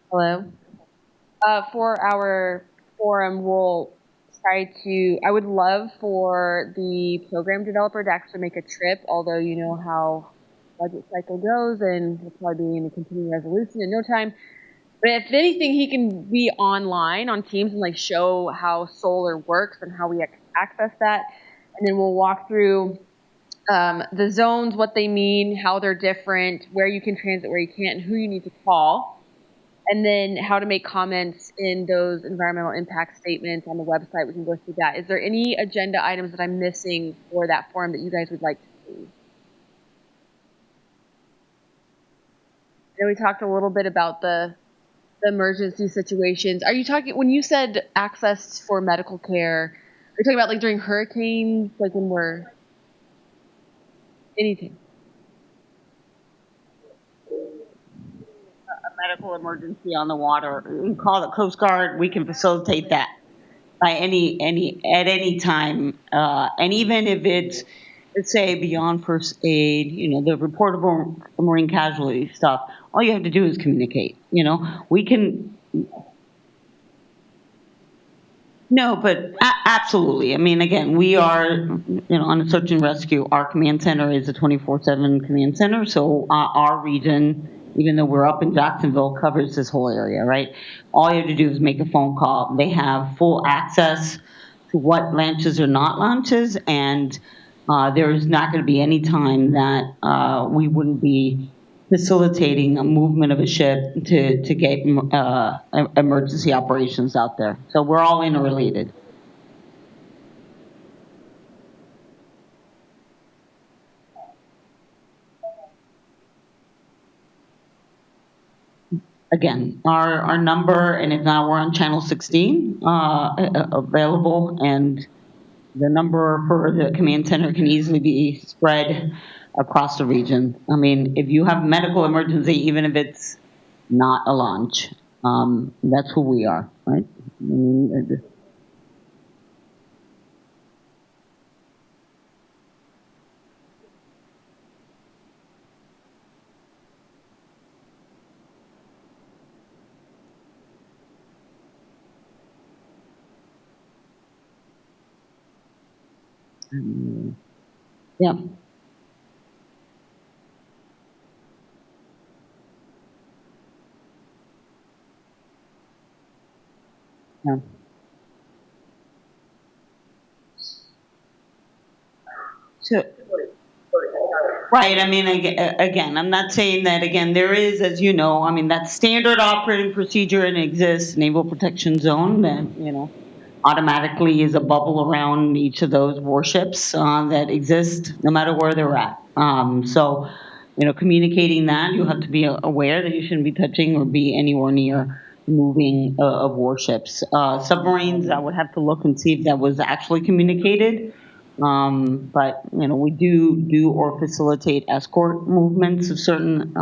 Hello. For our forum, we'll try to. I would love for the program developer to actually make a trip, although you know how budget cycle goes, and he'll probably be in a continuing resolution in no time. But if anything, he can be online on Teams and like show how solar works and how we access that, and then we'll walk through the zones, what they mean, how they're different, where you can transit, where you can't, and who you need to call. And then how to make comments in those environmental impact statements on the website. We can go through that. Is there any agenda items that I'm missing for that forum that you guys would like to see? I know we talked a little bit about the emergency situations. Are you talking, when you said access for medical care, are you talking about like during hurricanes, like when we're, anything? Medical emergency on the water, we can call the Coast Guard. We can facilitate that by at any time, and even if it's, let's say, beyond first aid, the reportable marine casualty stuff. All you have to do is communicate. We can. No, but absolutely. I mean, again, we are, on a search and rescue. Our command center is a 24/7 command center, so our region, even though we're up in Jacksonville, covers this whole area, right? All you have to do is make a phone call. They have full access to what launches are not launches, and there is not going to be any time that we wouldn't be facilitating a movement of a ship to get emergency operations out there. So we're all interrelated. Again, our number, and if not, we're on channel 16 available, and the number for the command center can easily be spread across the region. I mean, if you have medical emergency, even if it's not a launch, that's who we are, right? I mean, yeah. Yeah. So, right. I mean, again, I'm not saying that, again, there is, as you know, I mean, that standard operating procedure and exists, Naval Protection Zone, that, automatically is a bubble around each of those warships that exist no matter where they're at. So, communicating that, you have to be aware that you shouldn't be touching or be anywhere near moving of warships. Submarines, I would have to look and see if that was actually communicated. But we do or facilitate escort movements of certain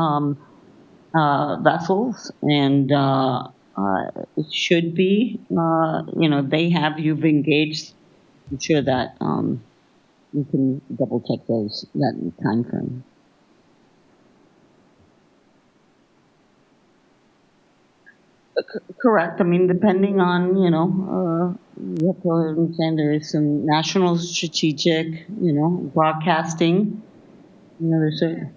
vessels, and it should be you've engaged. I'm sure that you can double check that time frame. Correct. I mean, depending on, you have to understand there is some national strategic, broadcasting. There's certain.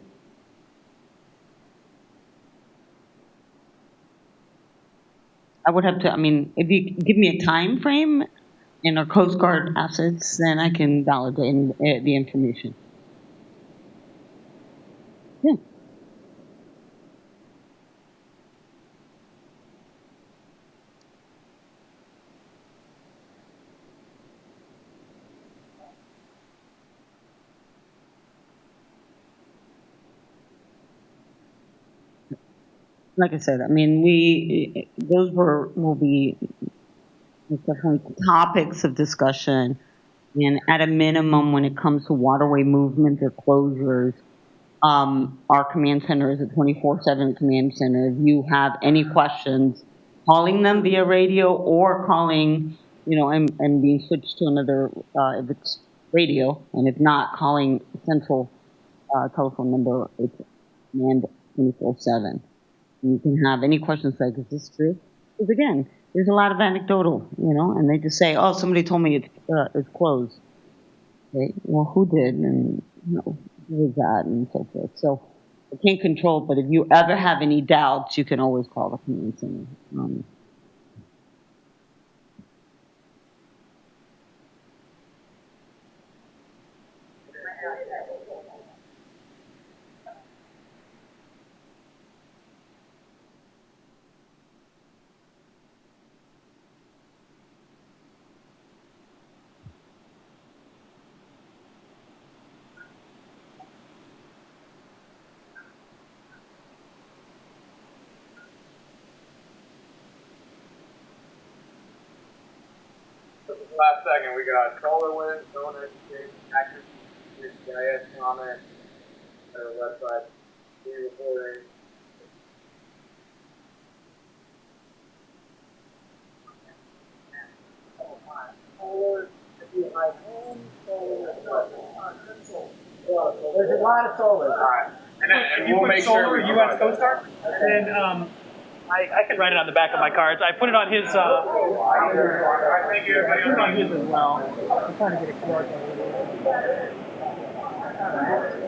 I would have to, I mean, if you give me a time frame and our Coast Guard assets, then I can validate the information. Yeah. like I said, I mean, those will be definitely topics of discussion. And at a minimum, when it comes to waterway movement or closures, our command center is a 24/7 command center. If you have any questions, calling them via radio or calling, and being switched to another, if it's radio, and if not, calling central telephone number, it's command 24/7. You can have any questions like, is this true? Because again, there's a lot of anecdotal, and they just say, oh, somebody told me it's closed. Okay, well, who did, and who was that, and so forth. So I can't control it, but if you ever have any doubts, you can always call the command center. Last second, we got solar wind, solar education, accuracy, GIS comment, our website, reporting. There's a lot of solar. All right. And you we'll put make solar, sure U.S. Coast Guard, and then I can write it on the back of my cards. I put it on his. Thank you, everybody. On his as well. I'm trying to get a QR code.